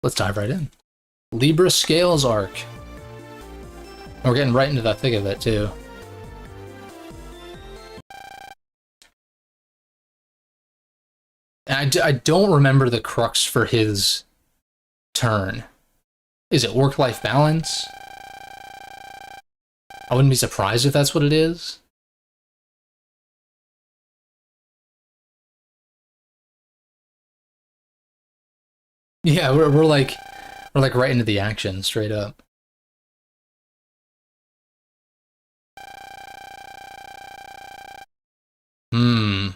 Let's dive right in. Libra Scales arc. We're getting right into the thick of it, too. And I don't remember the crux for his turn. Is it work-life balance? I wouldn't be surprised if that's what it is. Yeah, we're like right into the action, straight up. Hmm.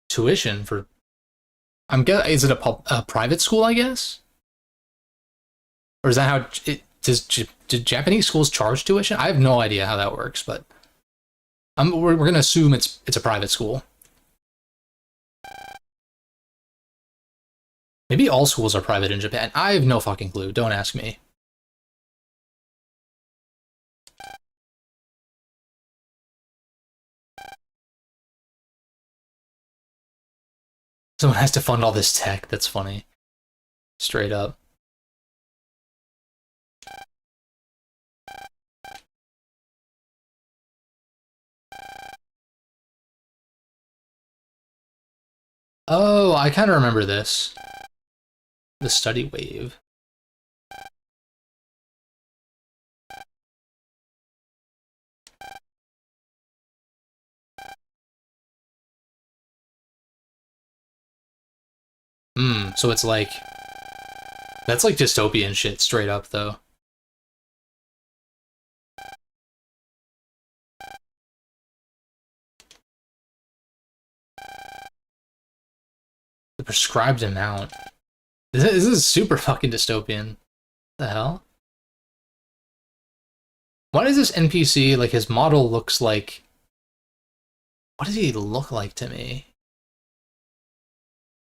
Tuition for... I'm guessing, is it a private school, I guess? Or is that how it do Japanese schools charge tuition? I have no idea how that works, but we're gonna assume it's a private school. Maybe all schools are private in Japan. I have no fucking clue. Don't ask me. Someone has to fund all this tech. That's funny. Straight up. Oh, I kind of remember this. The study wave. So it's like... That's like dystopian shit, straight up, though. The prescribed amount. This is super fucking dystopian. The hell? Why does this NPC, like, his model looks like... What does he look like to me?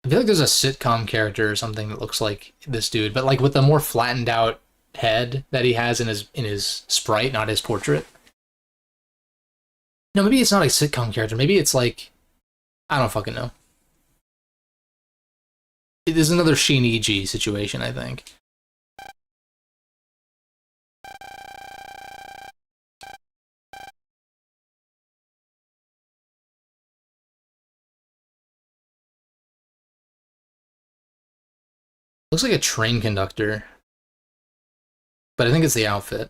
I feel like there's a sitcom character or something that looks like this dude, but like with the more flattened out head that he has in his sprite, not his portrait. No, maybe it's not a sitcom character. Maybe it's like... I don't fucking know. It is another Shiniji situation, I think. Looks like a train conductor. But I think it's the outfit.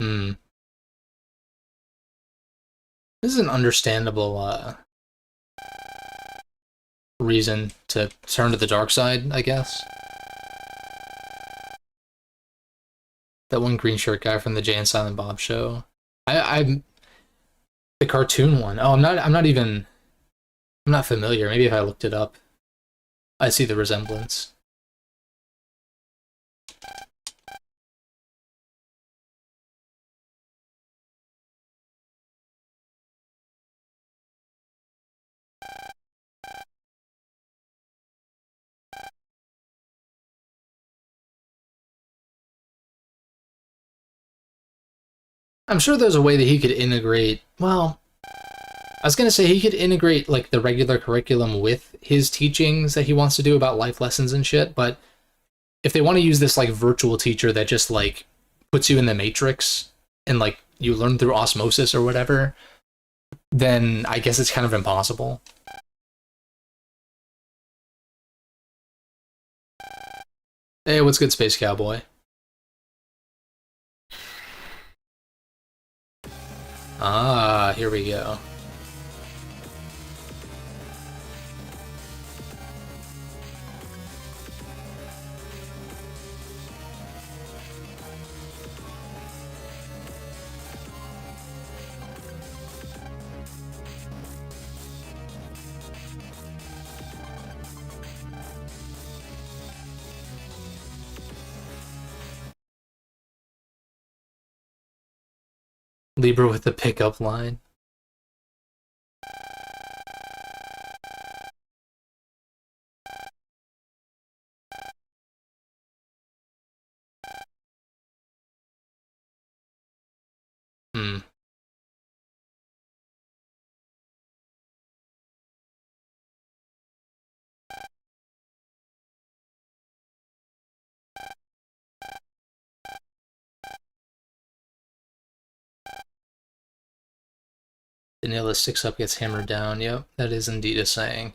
Hmm. This is an understandable reason to turn to the dark side, I guess. That one green shirt guy from the Jay and Silent Bob show. I'm the cartoon one. Oh, I'm not familiar. Maybe if I looked it up, I see the resemblance. I'm sure there's a way that he could integrate, well, I was gonna say he could integrate like the regular curriculum with his teachings that he wants to do about life lessons and shit, but if they want to use this like virtual teacher that just like puts you in the matrix and like you learn through osmosis or whatever, then I guess it's kind of impossible. Hey, what's good, Space Cowboy? Ah, here we go. Libra with the pickup line. Hmm. The nihilist sticks up, gets hammered down. Yep, that is indeed a saying.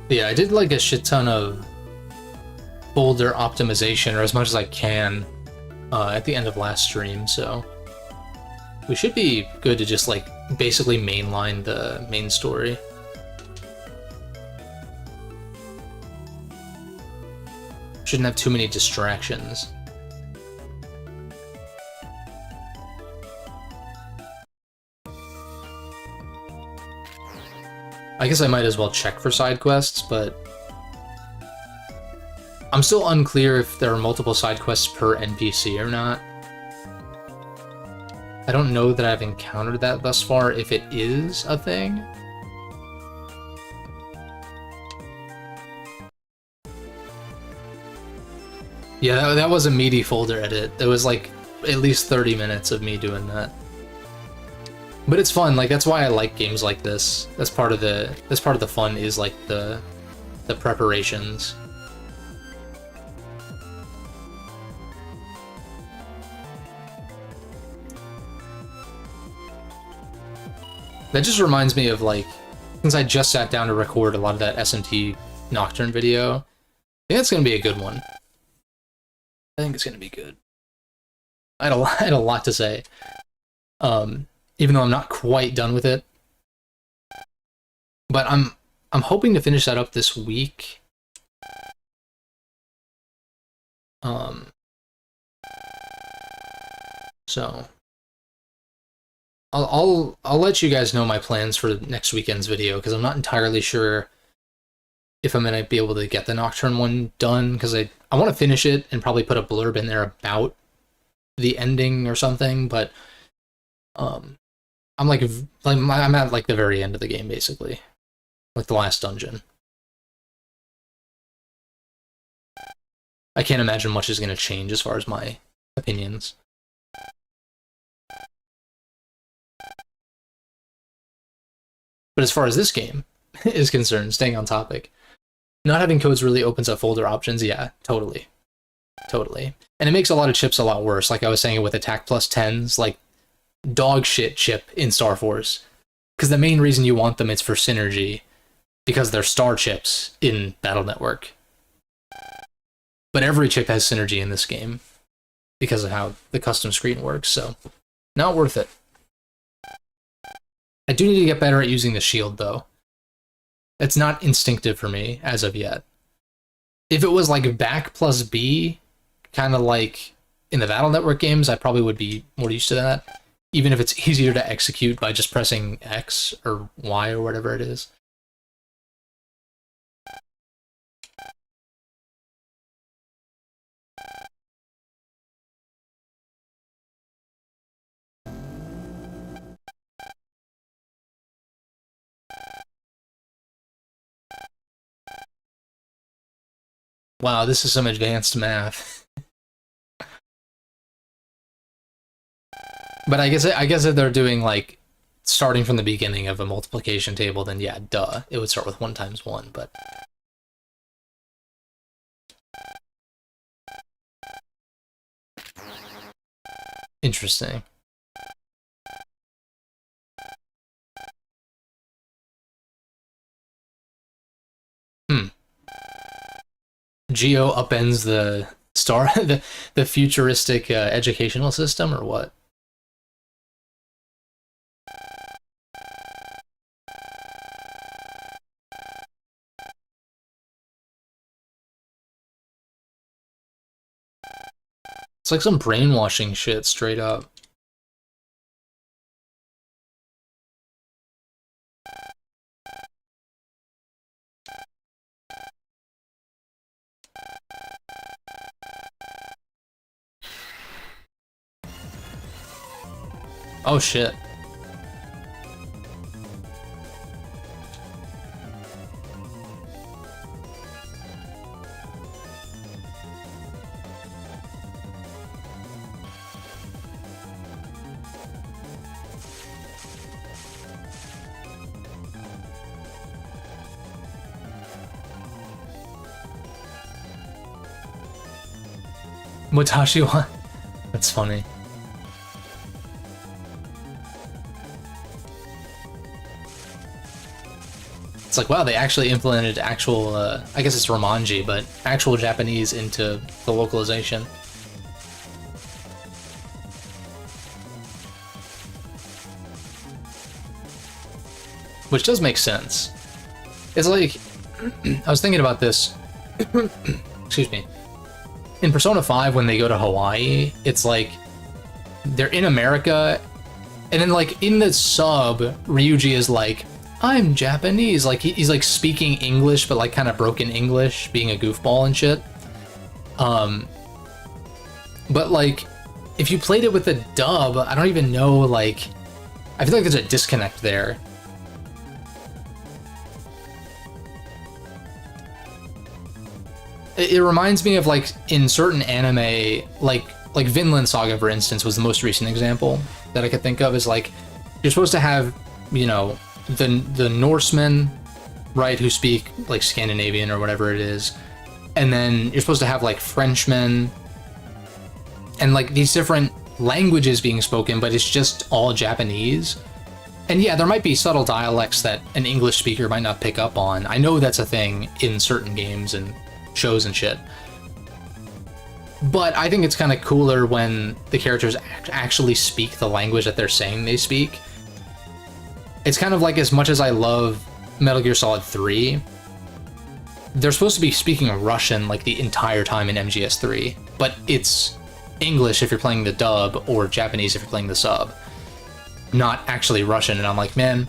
Yeah, I did like a shit ton of folder optimization, or as much as I can, at the end of last stream, so we should be good to just like basically mainline the main story. Shouldn't have too many distractions. I guess I might as well check for side quests, but I'm still unclear if there are multiple side quests per NPC or not. I don't know that I've encountered that thus far, if it is a thing. Yeah, that was a meaty folder edit. There was like at least 30 minutes of me doing that. But it's fun, like that's why I like games like this. That's part of the fun, is like the preparations. That just reminds me of like, since I just sat down to record a lot of that SMT Nocturne video, I think it's gonna be a good one. I think it's gonna be good. I had a lot to say. Even though I'm not quite done with it. But I'm hoping to finish that up this week. So I'll let you guys know my plans for next weekend's video, because I'm not entirely sure if I'm gonna be able to get the Nocturne one done, because I want to finish it and probably put a blurb in there about the ending or something, but I'm I'm at like the very end of the game, basically, like the last dungeon. I can't imagine much is going to change as far as my opinions. But as far as this game is concerned, staying on topic, not having codes really opens up folder options. Yeah, totally. Totally. And it makes a lot of chips a lot worse. Like I was saying with attack plus 10s, like dog shit chip in Star Force. Because the main reason you want them is for synergy, because they're star chips in Battle Network. But every chip has synergy in this game because of how the custom screen works, so not worth it. I do need to get better at using the shield, though. It's not instinctive for me as of yet. If it was like back plus B, kind of like in the Battle Network games, I probably would be more used to that, even if it's easier to execute by just pressing X or Y or whatever it is. Wow, this is some advanced math. But I guess if they're doing like starting from the beginning of a multiplication table, then yeah, duh, it would start with 1 times 1, but interesting. Geo upends the star the futuristic educational system, or what? It's like some brainwashing shit, straight up. Oh shit. Watashi wa. That's funny. It's like, wow, they actually implemented actual, I guess it's Romanji, but actual Japanese into the localization. Which does make sense. It's like, I was thinking about this, excuse me. In Persona 5, when they go to Hawaii, it's like, they're in America, and then like, in the sub, Ryuji is like, I'm Japanese. Like he's like speaking English, but like kind of broken English, being a goofball and shit. But like, if you played it with a dub, I don't even know. Like, I feel like there's a disconnect there. It reminds me of like in certain anime, like Vinland Saga, for instance, was the most recent example that I could think of. Is like you're supposed to have, you know, the Norsemen, right, who speak like Scandinavian or whatever it is, and then you're supposed to have like Frenchmen and like these different languages being spoken, but it's just all Japanese. And yeah, there might be subtle dialects that an English speaker might not pick up on. I know that's a thing in certain games and shows and shit. But I think it's kind of cooler when the characters actually speak the language that they're saying they speak. It's kind of like, as much as I love Metal Gear Solid 3, they're supposed to be speaking Russian like the entire time in MGS3, but it's English if you're playing the dub, or Japanese if you're playing the sub, not actually Russian. And I'm like, man,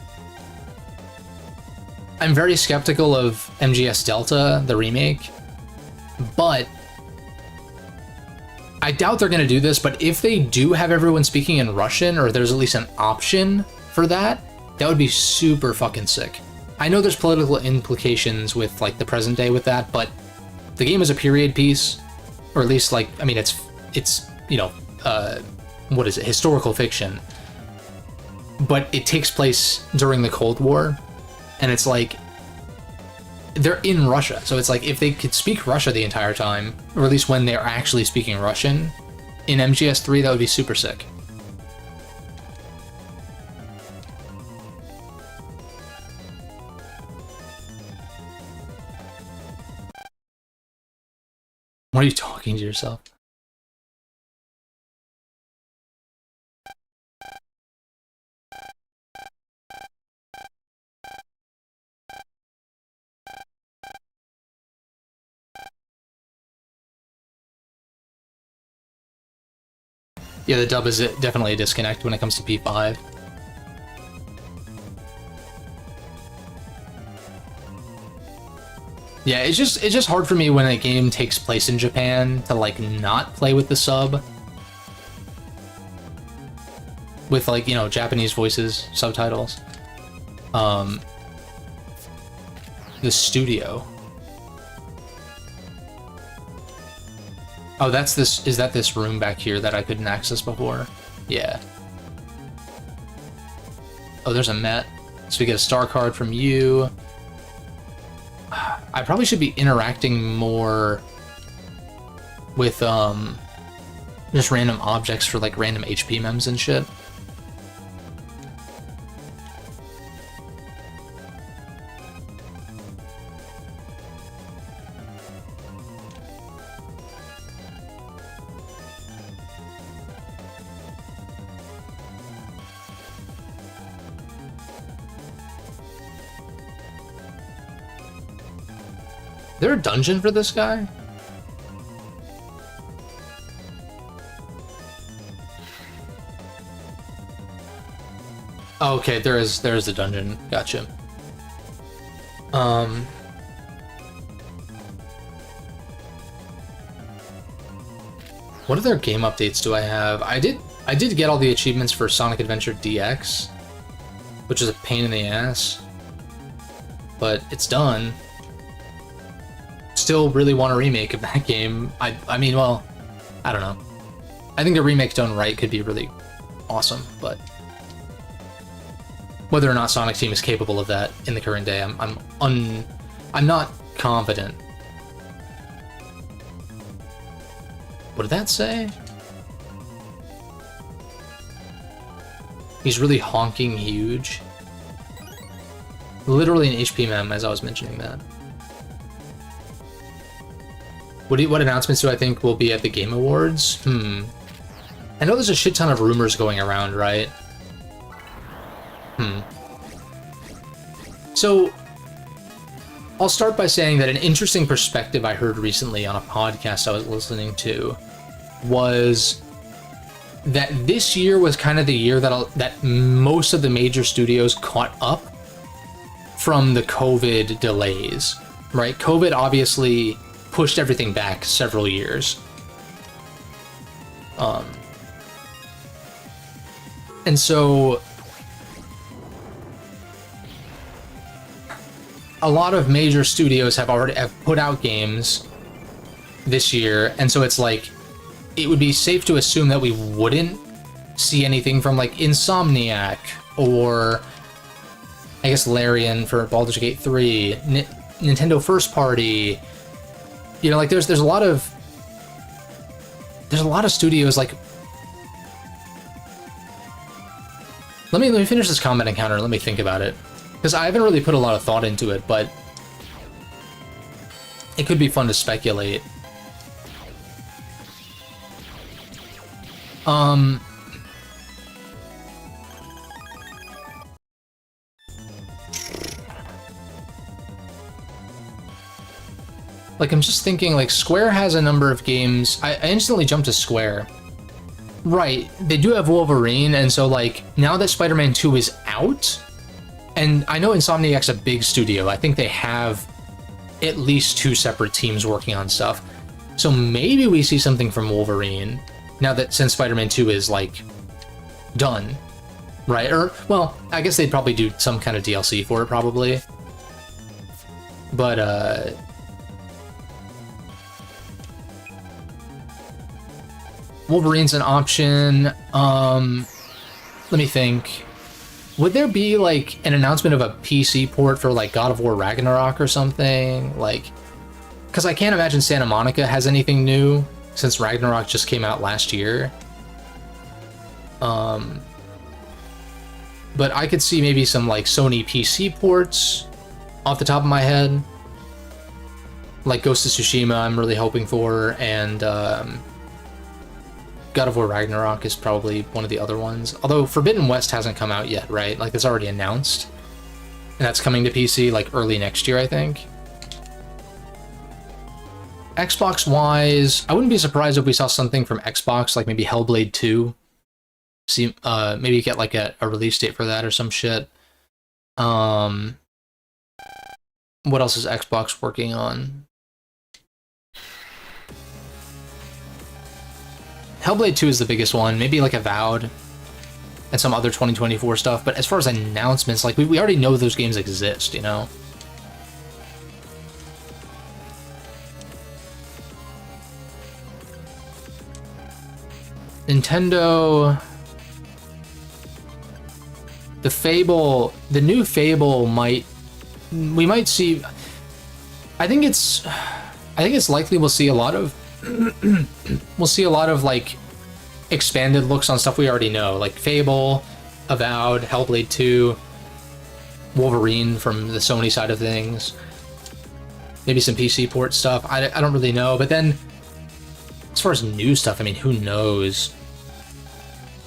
I'm very skeptical of MGS Delta, the remake, but I doubt they're going to do this. But if they do have everyone speaking in Russian, or there's at least an option for that, that would be super fucking sick. I know there's political implications with like the present day with that, but the game is a period piece, or at least like, I mean, it's you know, what is it, historical fiction, but it takes place during the Cold War, and it's like they're in Russia, so it's like if they could speak Russia the entire time, or at least when they're actually speaking Russian in MGS3, that would be super sick. What are you talking to yourself? Yeah, the dub is definitely a disconnect when it comes to P5. Yeah, it's just hard for me when a game takes place in Japan to like not play with the sub, with like, you know, Japanese voices, subtitles. The studio. Oh, that's this. Is that this room back here that I couldn't access before? Yeah. Oh, there's a Met. So we get a star card from you. I probably should be interacting more with just random objects for like random HP mems and shit. Is there a dungeon for this guy? Oh, okay, there is the dungeon. Gotcha. What other game updates do I have? I did get all the achievements for Sonic Adventure DX, which is a pain in the ass, but it's done. Still really want a remake of that game. I mean, well, I don't know. I think a remake done right could be really awesome, but whether or not Sonic Team is capable of that in the current day, I'm not confident. What did that say? He's really honking huge. Literally an HP mem, as I was mentioning that. What announcements do I think will be at the Game Awards? I know there's a shit ton of rumors going around, right? So, I'll start by saying that an interesting perspective I heard recently on a podcast I was listening to was that this year was kind of the year that most of the major studios caught up from the COVID delays, right? COVID obviously pushed everything back several years. And so a lot of major studios have put out games this year, and so it's like it would be safe to assume that we wouldn't see anything from like Insomniac or I guess Larian for Baldur's Gate 3, Nintendo First Party. You know, like there's a lot of studios like. Let me finish this comment encounter. Let me think about it, because I haven't really put a lot of thought into it, but it could be fun to speculate. Like, I'm just thinking, like, Square has a number of games. I instantly jumped to Square. Right, they do have Wolverine, and so, like, now that Spider-Man 2 is out, and I know Insomniac's a big studio, I think they have at least 2 separate teams working on stuff. So maybe we see something from Wolverine, now that since Spider-Man 2 is, like, done. Right, or, well, I guess they'd probably do some kind of DLC for it, probably. But, Wolverine's an option. Let me think. Would there be, like, an announcement of a PC port for, like, God of War Ragnarok or something? Like, because I can't imagine Santa Monica has anything new since Ragnarok just came out last year. But I could see maybe some, like, Sony PC ports off the top of my head. Like Ghost of Tsushima, I'm really hoping for, and, God of War Ragnarok is probably one of the other ones. Although Forbidden West hasn't come out yet, right? Like, it's already announced. And that's coming to PC, like, early next year, I think. Xbox-wise, I wouldn't be surprised if we saw something from Xbox, like maybe Hellblade 2. See, maybe get, like, a release date for that or some shit. What else is Xbox working on? Hellblade 2 is the biggest one, maybe like Avowed and some other 2024 stuff, but as far as announcements, like, we already know those games exist, you know? Nintendo... The new Fable we might see... I think it's likely we'll see a lot of like expanded looks on stuff we already know, like Fable, Avowed, Hellblade 2, Wolverine from the Sony side of things, maybe some PC port stuff. I don't really know, but then as far as new stuff, I mean, who knows?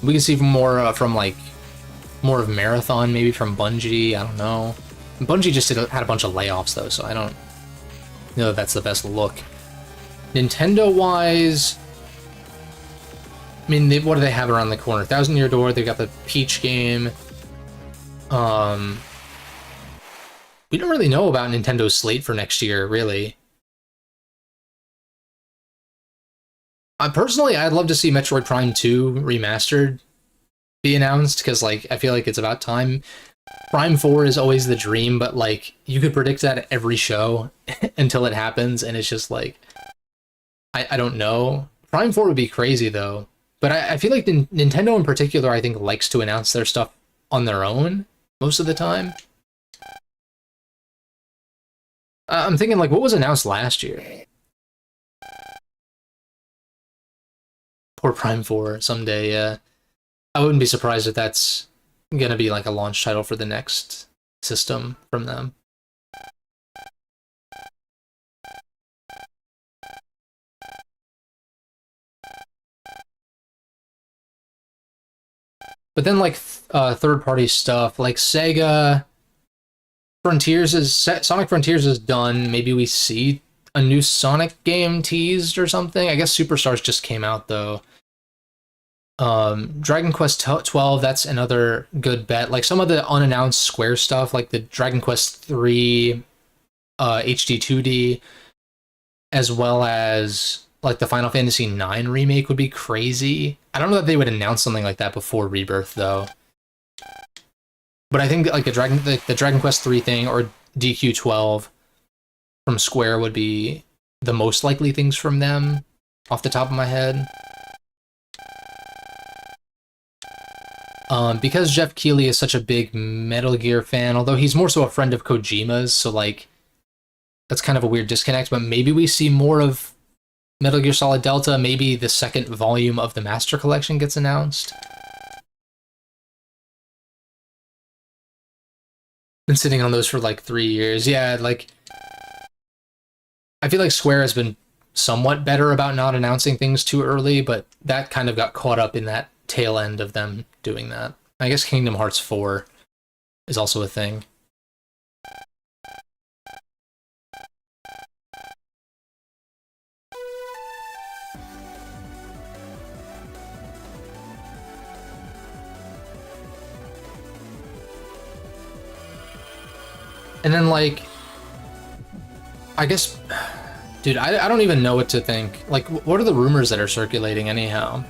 We can see more of Marathon, maybe from Bungie. I don't know. Bungie just had a bunch of layoffs though, so I don't know if that's the best look. Nintendo-wise, I mean, what do they have around the corner? Thousand Year Door, they've got the Peach game. Um, we don't really know about Nintendo's slate for next year, really. Personally, I'd love to see Metroid Prime 2 remastered be announced, because like I feel like it's about time. Prime 4 is always the dream, but like you could predict that at every show until it happens, and it's just like I don't know. Prime 4 would be crazy though. But I feel like Nintendo in particular, I think, likes to announce their stuff on their own most of the time. I'm thinking like what was announced last year? Poor Prime 4 someday, yeah. I wouldn't be surprised if that's gonna be like a launch title for the next system from them. But then like third-party stuff like Sega Sonic Frontiers is done. Maybe we see a new Sonic game teased or something. I guess Superstars just came out though. Dragon Quest 12, that's another good bet. Like some of the unannounced Square stuff, like the Dragon Quest 3 HD 2D, as well as like the Final Fantasy 9 remake would be crazy. I don't know that they would announce something like that before Rebirth though. But I think like the Dragon Quest 3 thing or DQ12 from Square would be the most likely things from them off the top of my head. Because Jeff Keighley is such a big Metal Gear fan, although he's more so a friend of Kojima's, so like that's kind of a weird disconnect, but maybe we see more of Metal Gear Solid Delta, maybe the second volume of the Master Collection gets announced. Been sitting on those for like 3 years. Yeah, like I feel like Square has been somewhat better about not announcing things too early, but that kind of got caught up in that tail end of them doing that. I guess Kingdom Hearts 4 is also a thing. And then like I guess dude, I don't even know what to think. Like what are the rumors that are circulating anyhow?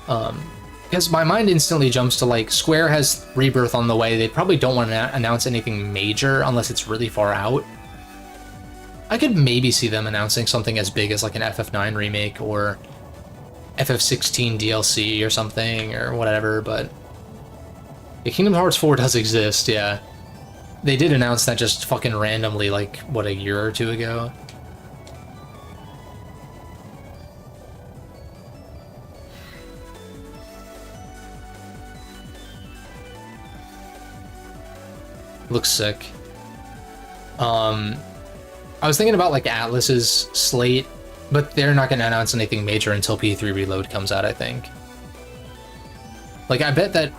Because my mind instantly jumps to like Square has Rebirth on the way. They probably don't want to announce anything major unless it's really far out. I could maybe see them announcing something as big as like an FF9 remake or FF16 DLC or something or whatever, but yeah, Kingdom Hearts 4 does exist, yeah. They did announce that just fucking randomly like, what, a year or two ago? Looks sick. I was thinking about like Atlus's slate, but they're not going to announce anything major until P3 Reload comes out, I think. Like, I bet that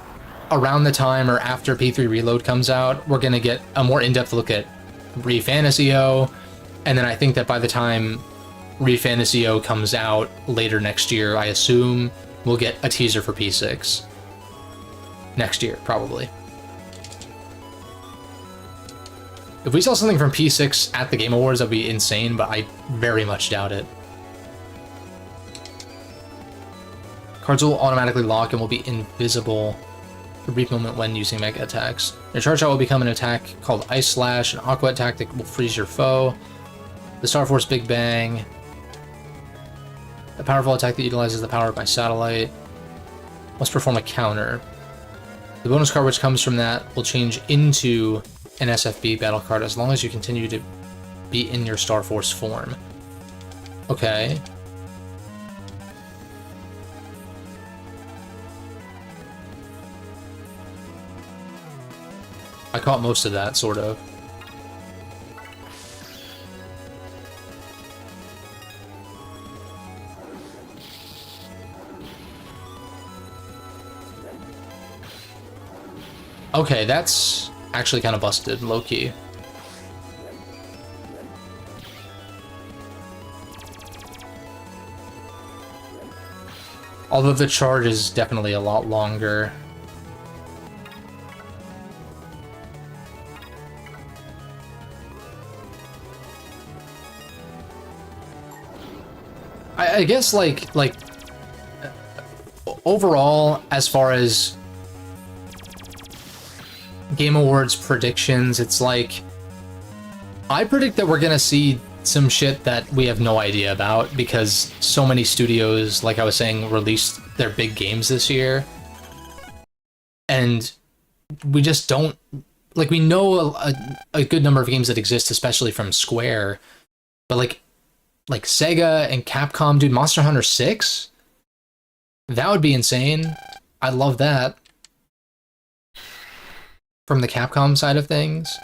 around the time or after P3 Reload comes out, we're going to get a more in-depth look at ReFantasy-O, and then I think that by the time ReFantasy-O comes out later next year, I assume we'll get a teaser for P6. Next year, probably. If we saw something from P6 at the Game Awards, that'd be insane, but I very much doubt it. Cards will automatically lock and will be invisible for a brief moment when using mega attacks. Your charge shot will become an attack called Ice Slash, an Aqua attack that will freeze your foe. The Star Force Big Bang, a powerful attack that utilizes the power of my satellite, must perform a counter. The bonus card which comes from that will change into an SFB battle card as long as you continue to be in your Star Force form. Okay. I caught most of that, sort of. Okay, that's actually kind of busted, low-key. Although the charge is definitely a lot longer. I guess overall, as far as Game Awards predictions, it's like I predict that we're gonna see some shit that we have no idea about because so many studios, like I was saying, released their big games this year, and we just don't, like, we know a good number of games that exist, especially from Square, but like Sega and Capcom, dude, Monster Hunter 6? That would be insane. I love that. From the Capcom side of things.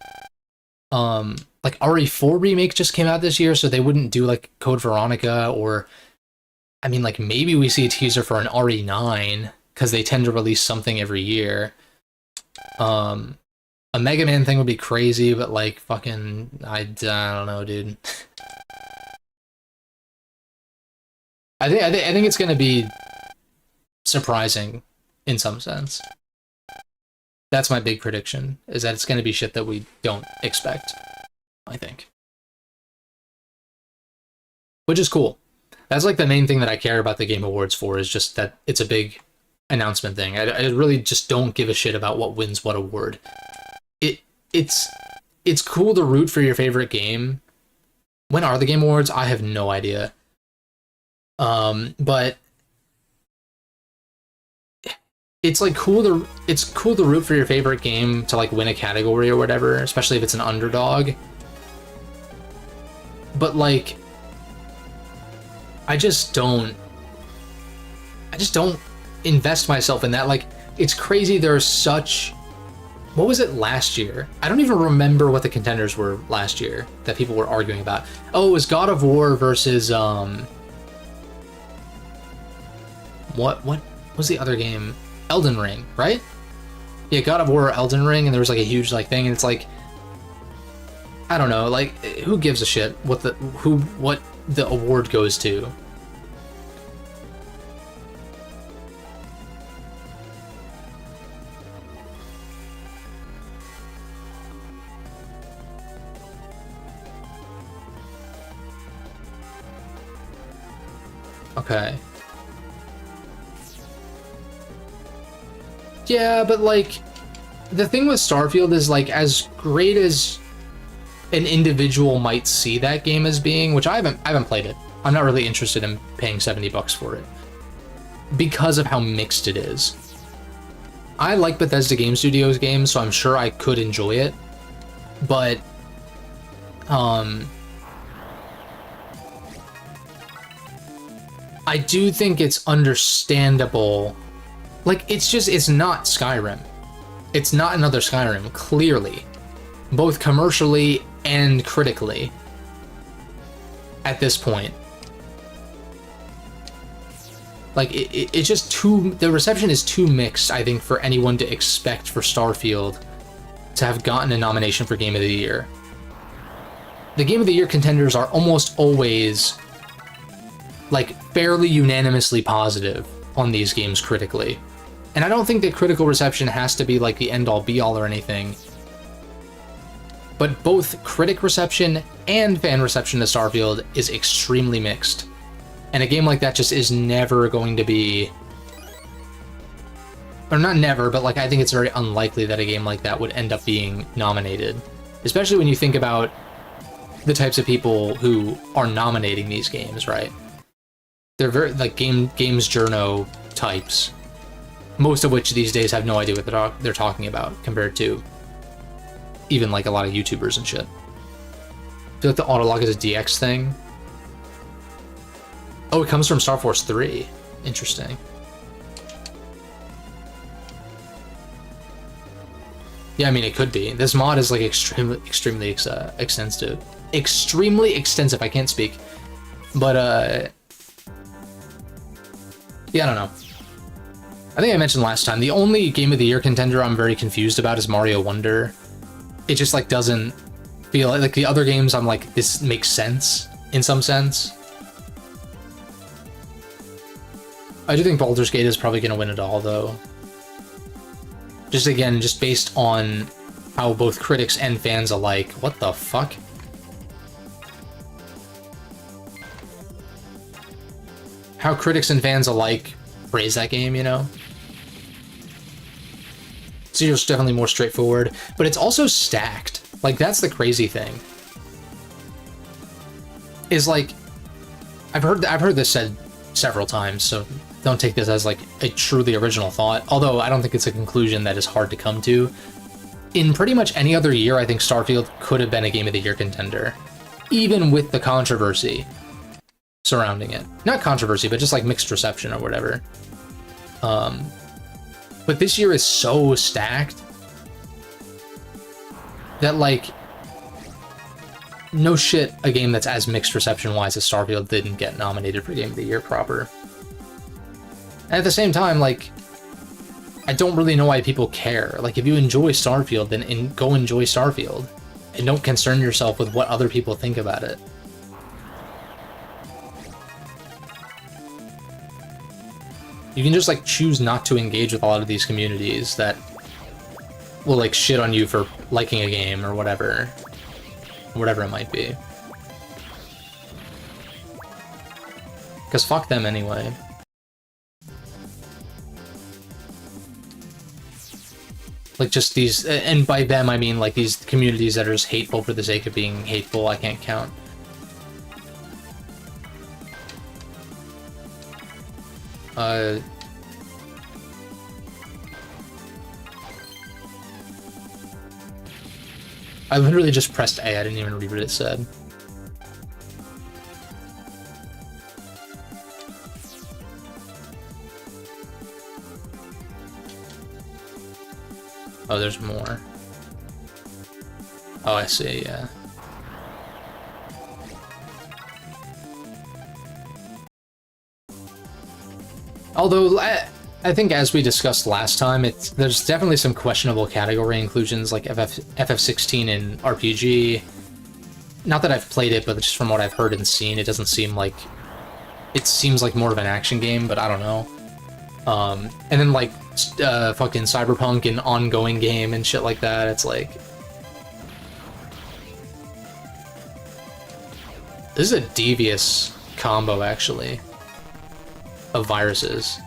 Like RE4 remake just came out this year, so they wouldn't do like Code Veronica, or I mean, like, maybe we see a teaser for an RE9 because they tend to release something every year. A Mega Man thing would be crazy, but like fucking I don't know, dude. I think it's gonna be surprising in some sense. That's my big prediction, is that it's gonna be shit that we don't expect, I think. Which is cool. That's like the main thing that I care about the Game Awards for, is just that it's a big announcement thing. I really just don't give a shit about what wins what award. It's cool to root for your favorite game. When are the Game Awards? I have no idea. But it's like cool to root for your favorite game to like win a category or whatever, especially if it's an underdog. But like I just don't invest myself in that. Like, it's crazy. There's such, what was it last year? I don't even remember what the contenders were last year that people were arguing about. Oh, it was God of War versus what was the other game? Elden Ring, right? Yeah, God of War or Elden Ring, and there was like a huge like thing, and it's like, I don't know, like, who gives a shit what the award goes to? Okay. Yeah, but like, the thing with Starfield is, like, as great as an individual might see that game as being, which I haven't played it. I'm not really interested in paying $70 for it because of how mixed it is. I like Bethesda Game Studios games, so I'm sure I could enjoy it, but I do think it's understandable. Like, it's not Skyrim. It's not another Skyrim, clearly. Both commercially and critically. At this point. Like, it's just too... The reception is too mixed, I think, for anyone to expect for Starfield to have gotten a nomination for Game of the Year. The Game of the Year contenders are almost always, like, fairly unanimously positive on these games critically. And I don't think that critical reception has to be like the end-all be-all or anything. But both critic reception and fan reception to Starfield is extremely mixed. And a game like that just is never going to be... Or not never, but like, I think it's very unlikely that a game like that would end up being nominated. Especially when you think about the types of people who are nominating these games, right? They're very, like, games journo types. Most of which these days have no idea what they're talking about, compared to even like a lot of YouTubers and shit. I feel like the autolog is a DX thing. Oh, it comes from Star Force 3. Interesting. Yeah, I mean, it could be. This mod is like extremely extensive. Extremely extensive. I can't speak. But yeah, I don't know. I think I mentioned last time, the only Game of the Year contender I'm very confused about is Mario Wonder. It just, like, doesn't feel like the other games I'm like, this makes sense in some sense. I do think Baldur's Gate is probably going to win it all, though. Just, again, just based on how both critics and fans alike. What the fuck? how critics and fans alike praise that game, you know? Zero's definitely more straightforward, but it's also stacked. Like, that's the crazy thing. Is like, I've heard this said several times, so don't take this as like a truly original thought, although I don't think it's a conclusion that is hard to come to. In pretty much any other year, I think Starfield could have been a Game of the Year contender, even with the controversy surrounding it. Not controversy, but just like mixed reception or whatever. But this year is so stacked that, like, no shit, a game that's as mixed reception-wise as Starfield didn't get nominated for Game of the Year proper. And at the same time, like, I don't really know why people care. Like, if you enjoy Starfield, then go enjoy Starfield. And don't concern yourself with what other people think about it. You can just, like, choose not to engage with a lot of these communities that will, like, shit on you for liking a game or whatever. Whatever it might be. Because fuck them anyway. Like, just these, and by them I mean, like, these communities that are just hateful for the sake of being hateful, I can't count. I literally just pressed A, I didn't even read what it said. Oh, there's more. Oh, I see, yeah. Although, I think as we discussed last time, there's definitely some questionable category inclusions, like FF16 in RPG. Not that I've played it, but just from what I've heard and seen, it doesn't seem like... It seems like more of an action game, but I don't know. And then, like, fucking Cyberpunk and ongoing game and shit like that, it's like... This is a devious combo, actually, of viruses.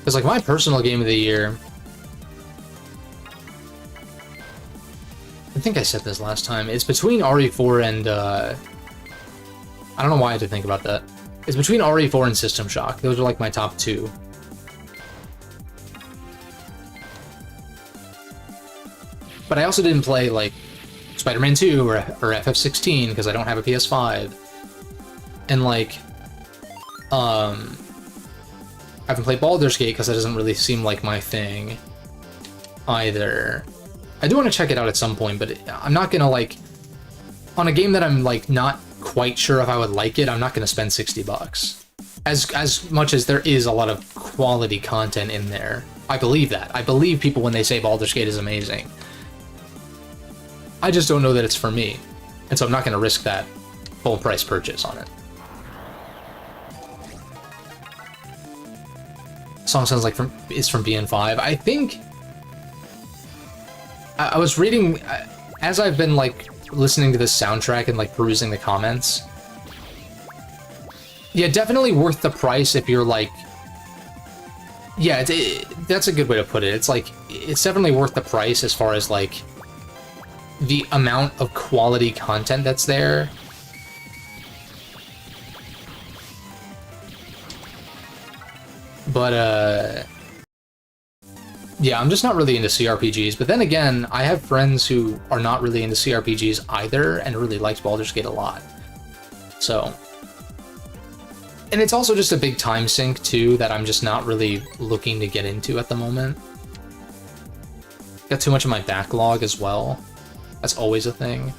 It's like my personal game of the year. I think I said this last time. It's between RE4 and I don't know why I had to think about that. It's between RE4 and System Shock. Those are like my top two. But I also didn't play like Spider-Man 2 or FF16 because I don't have a PS5. And like I haven't played Baldur's Gate because that doesn't really seem like my thing either. I do want to check it out at some point, but I'm not gonna, like, on a game that I'm like not quite sure if I would like it, I'm not gonna spend $60. As much as there is a lot of quality content in there. I believe that. I believe people when they say Baldur's Gate is amazing. I just don't know that it's for me. And so I'm not gonna risk that full price purchase on it. Song sounds like it's from BN5. I think I was reading as I've been like listening to this soundtrack and like perusing the comments. Yeah, definitely worth the price if you're like, yeah, that's a good way to put it. It's like it's definitely worth the price as far as like the amount of quality content that's there. But, yeah, I'm just not really into CRPGs. But then again, I have friends who are not really into CRPGs either and really liked Baldur's Gate a lot. So... And it's also just a big time sink, too, that I'm just not really looking to get into at the moment. Got too much of my backlog as well. That's always a thing.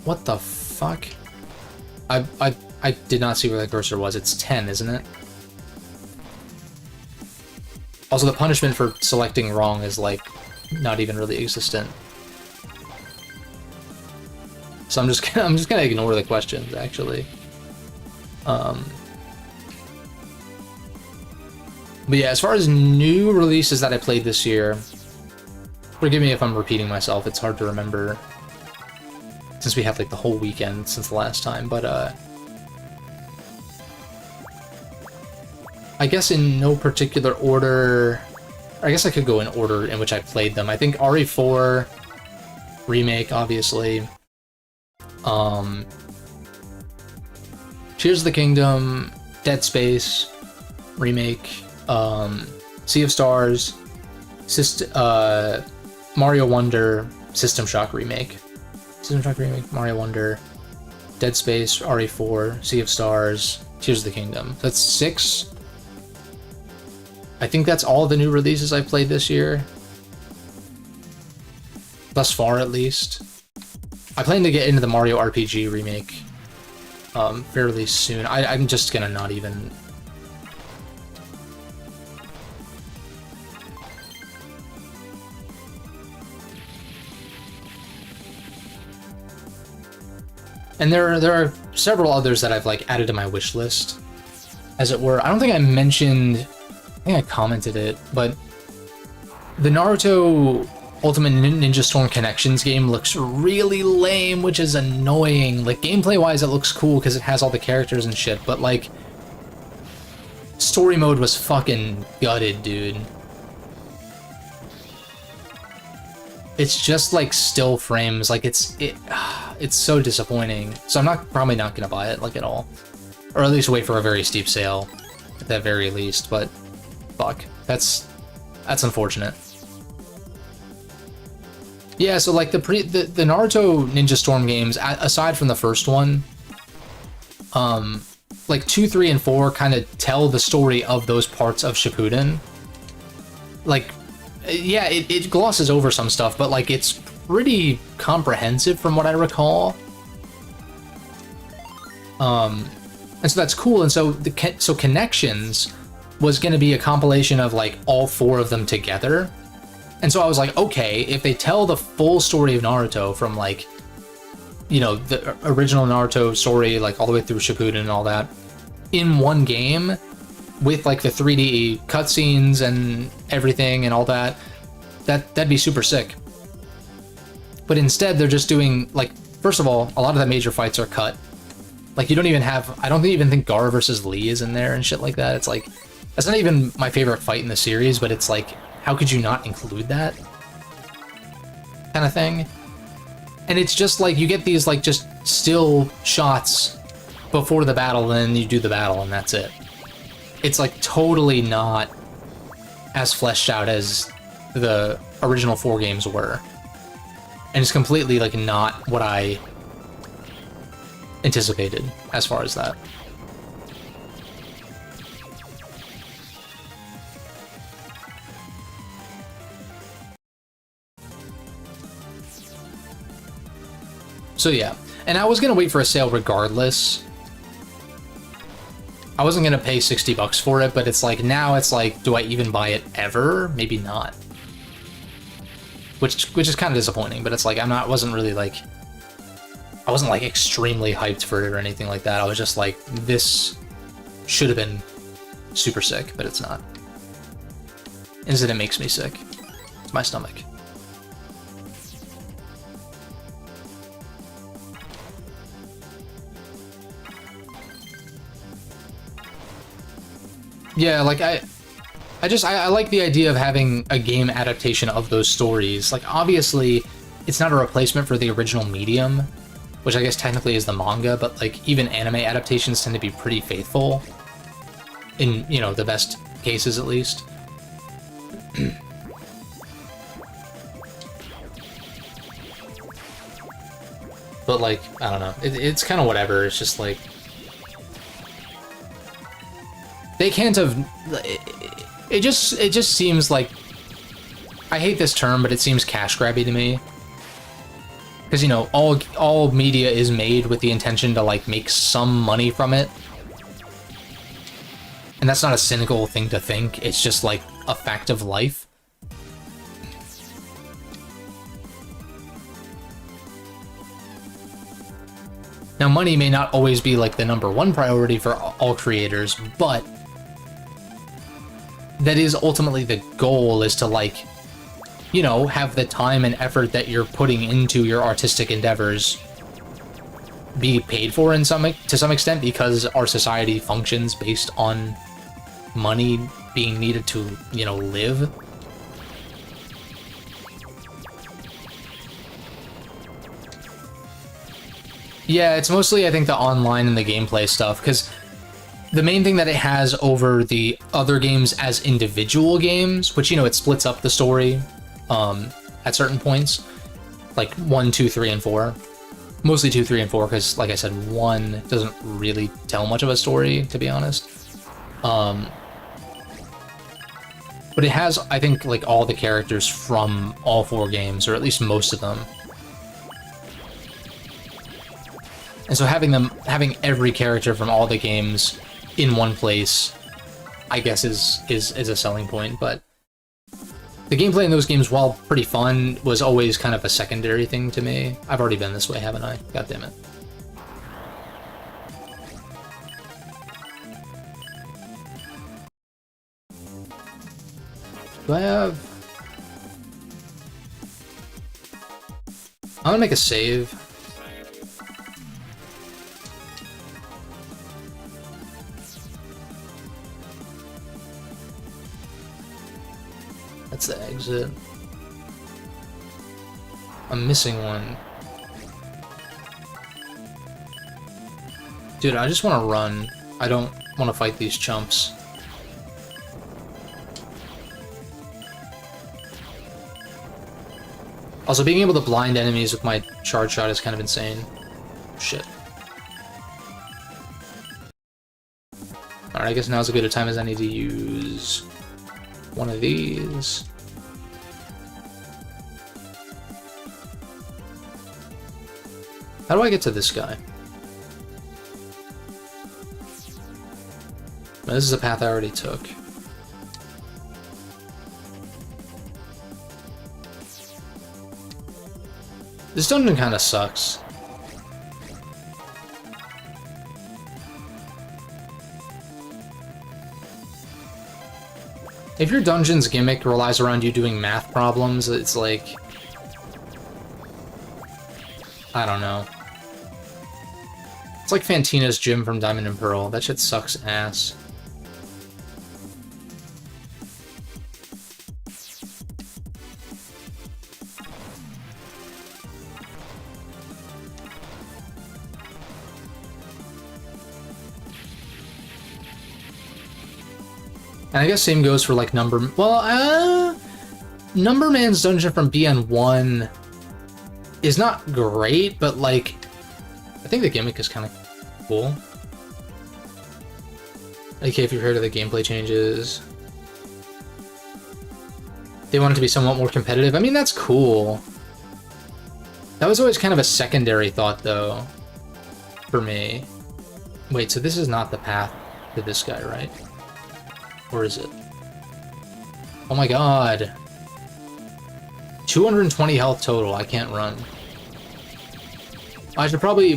What the fuck? I did not see where the cursor was. It's 10, isn't it? Also, the punishment for selecting wrong is, like, not even really existent. so I'm just gonna ignore the questions actually. But yeah, as far as new releases that I played this year, forgive me if I'm repeating myself. It's hard to remember since we had like the whole weekend since the last time. But I guess in no particular order. I guess I could go in order in which I played them. I think RE4 remake, obviously. Tears of the Kingdom, Dead Space remake, Sea of Stars, Mario Wonder, System Shock remake, Mario Wonder, Dead Space, RE4, Sea of Stars, Tears of the Kingdom. That's 6. I think that's all the new releases I've played this year. Thus far, at least. I plan to get into the Mario RPG remake fairly soon. I'm just gonna not even... And there are several others that I've like added to my wish list, as it were. I don't think I mentioned... I think I commented it, but the Naruto Ultimate Ninja Storm Connections game looks really lame, which is annoying. Like, gameplay-wise, it looks cool because it has all the characters and shit, but, like, story mode was fucking gutted, dude. It's just, like, still frames. Like, it's so disappointing. So I'm probably not gonna buy it, like, at all. Or at least wait for a very steep sale, at the very least, but... Fuck. That's unfortunate. Yeah, so like the Naruto Ninja Storm games, aside from the first one, like 2, 3, and 4 kind of tell the story of those parts of Shippuden. Like, yeah, it glosses over some stuff, but like it's pretty comprehensive from what I recall. And so that's cool. And so so Connections was going to be a compilation of like all 4 of them together. And so I was like, okay, if they tell the full story of Naruto from like, you know, the original Naruto story, like all the way through Shippuden and all that, in one game with like the 3D cutscenes and everything and all that, that'd be super sick. But instead they're just doing like, first of all, a lot of the major fights are cut. Like you don't even have, I don't even think Gaara versus Lee is in there and shit like that. It's like, that's not even my favorite fight in the series, but it's like, how could you not include that? Kind of thing. And it's just like, you get these like just still shots before the battle, and then you do the battle, and that's it. It's like totally not as fleshed out as the original 4 games were. And it's completely like not what I anticipated as far as that. So yeah, and I was gonna wait for a sale regardless. I wasn't gonna pay $60 for it, but it's like, now it's like, do I even buy it ever? Maybe not. Which is kind of disappointing, but it's like, I wasn't really like, I wasn't like extremely hyped for it or anything like that. I was just like, this should have been super sick, but it's not. Instead, it makes me sick. It's my stomach. Yeah, like I like the idea of having a game adaptation of those stories. Like, obviously, it's not a replacement for the original medium, which I guess technically is the manga, but like even anime adaptations tend to be pretty faithful in, you know, the best cases at least. But like, I don't know, it's kind of whatever. It's just like, they can't have. It just seems like, I hate this term, but it seems cash grabby to me. Because, you know, all media is made with the intention to like make some money from it, and that's not a cynical thing to think. It's just like a fact of life. Now, money may not always be like the #1 priority for all creators, but that is ultimately the goal, is to, like, you know, have the time and effort that you're putting into your artistic endeavors be paid for to some extent, because our society functions based on money being needed to, you know, live. Yeah, it's mostly, I think, the online and the gameplay stuff, because the main thing that it has over the other games as individual games, which, you know, it splits up the story at certain points, like 1, 2, 3, and 4. Mostly 2, 3, and 4, because, like I said, 1 doesn't really tell much of a story, to be honest. But it has, I think, like, all the characters from all 4 games, or at least most of them. And so having every character from all the games in one place, I guess, is a selling point. But the gameplay in those games, while pretty fun, was always kind of a secondary thing to me. I've already been this way, haven't I? God damn it. Do I have... I'm gonna make a save. That's the exit. I'm missing one. Dude, I just want to run. I don't want to fight these chumps. Also, being able to blind enemies with my charge shot is kind of insane. Shit. Alright, I guess now's as good a time as I need to use one of these. How do I get to this guy? Well, this is a path I already took. This dungeon kind of sucks. If your dungeon's gimmick relies around you doing math problems, it's like... I don't know. It's like Fantina's gym from Diamond and Pearl. That shit sucks ass. And I guess same goes for, like, Number... Well, Number Man's dungeon from BN1 is not great, but, like, I think the gimmick is kind of cool. Okay, if you've heard of the gameplay changes. They want it to be somewhat more competitive. I mean, that's cool. That was always kind of a secondary thought, though, for me. Wait, so this is not the path to this guy, right? Or is it? Oh my god. 220 health total. I can't run. I should probably...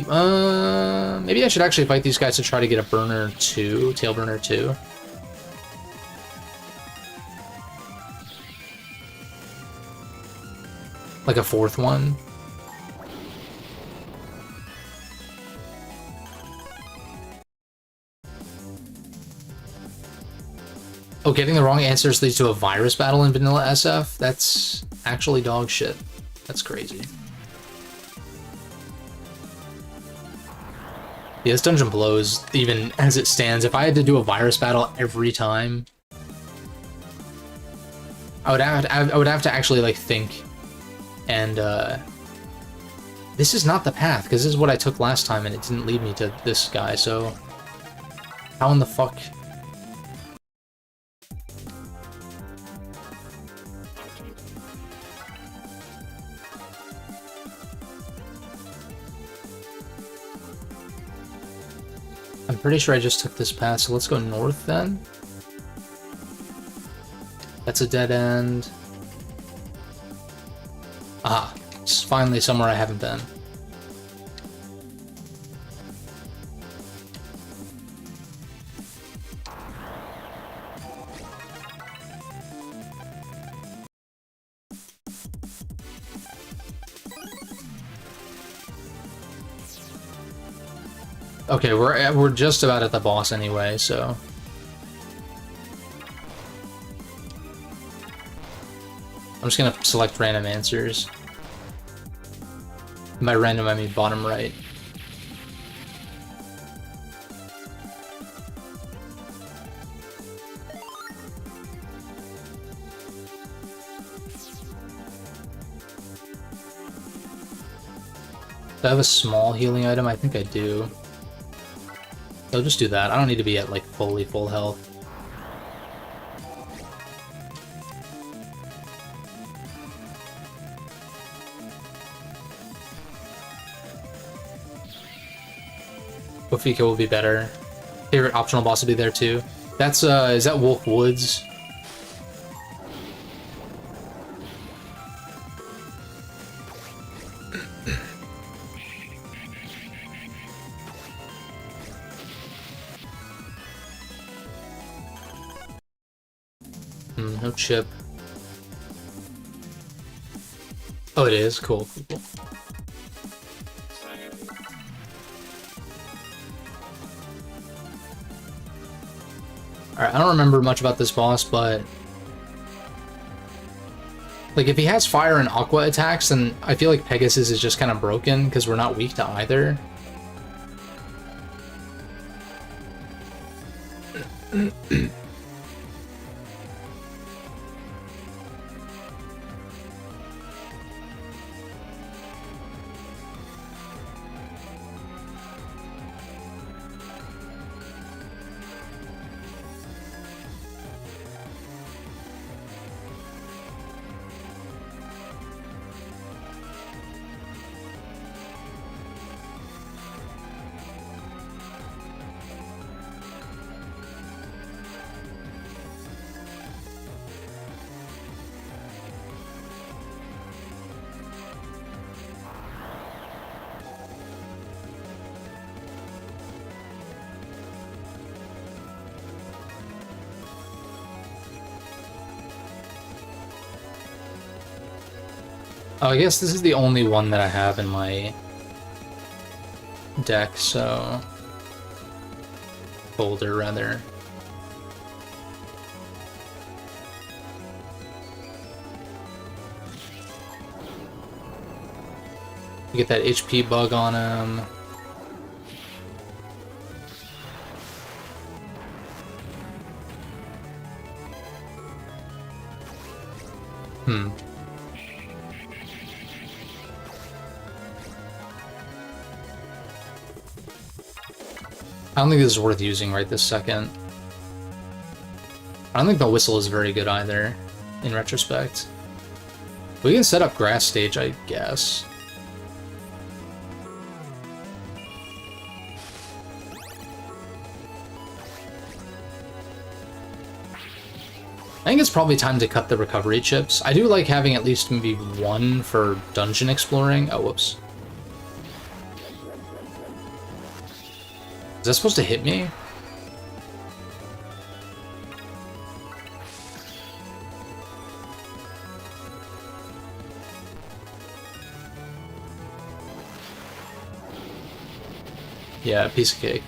maybe I should actually fight these guys to try to get a burner 2. Tail burner 2. Like a 4th one. Oh, getting the wrong answers leads to a virus battle in vanilla SF? That's actually dog shit. That's crazy. Yeah, this dungeon blows, even as it stands. If I had to do a virus battle every time, I would have to actually, like, think. And, this is not the path, because this is what I took last time, and it didn't lead me to this guy, so... How in the fuck... I'm pretty sure I just took this path, so let's go north then. That's a dead end. Ah, it's finally somewhere I haven't been. Okay, we're just about at the boss anyway, so I'm just gonna select random answers. By random, I mean bottom right. Do I have a small healing item? I think I do. I'll just do that. I don't need to be at, like, fully full health. Bofika will be better. Favorite optional boss will be there, too. That's, is that Wolf Woods? No chip. Oh, it is? Cool, cool, cool. Alright, I don't remember much about this boss, but... like, if he has fire and aqua attacks, then I feel like Pegasus is just kind of broken, because we're not weak to either. Oh, I guess this is the only one that I have in my deck, so... folder, rather. You get that HP bug on him. I don't think this is worth using right this second. I don't think the whistle is very good either, in retrospect. We can set up grass stage, I guess. I think it's probably time to cut the recovery chips. I do like having at least maybe one for dungeon exploring. Oh, whoops. Is that supposed to hit me? Yeah, piece of cake.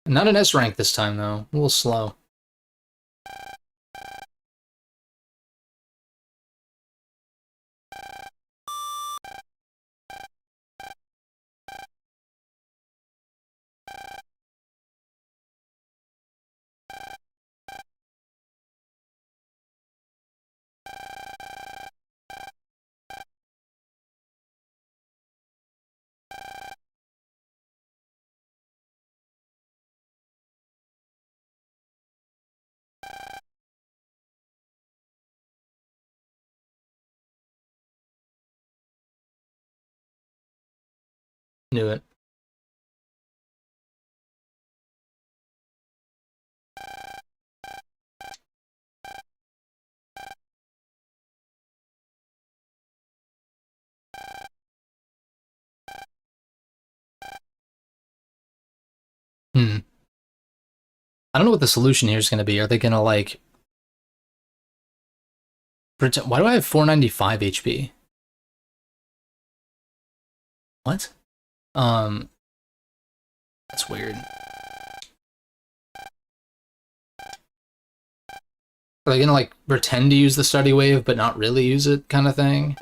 Not an S rank this time, though. A little slow. Knew it. I don't know what the solution here is going to be. Are they going to, like... Why do I have 495 HP? What? That's weird. Are they gonna, like, pretend to use the study wave, but not really use it, kind of thing?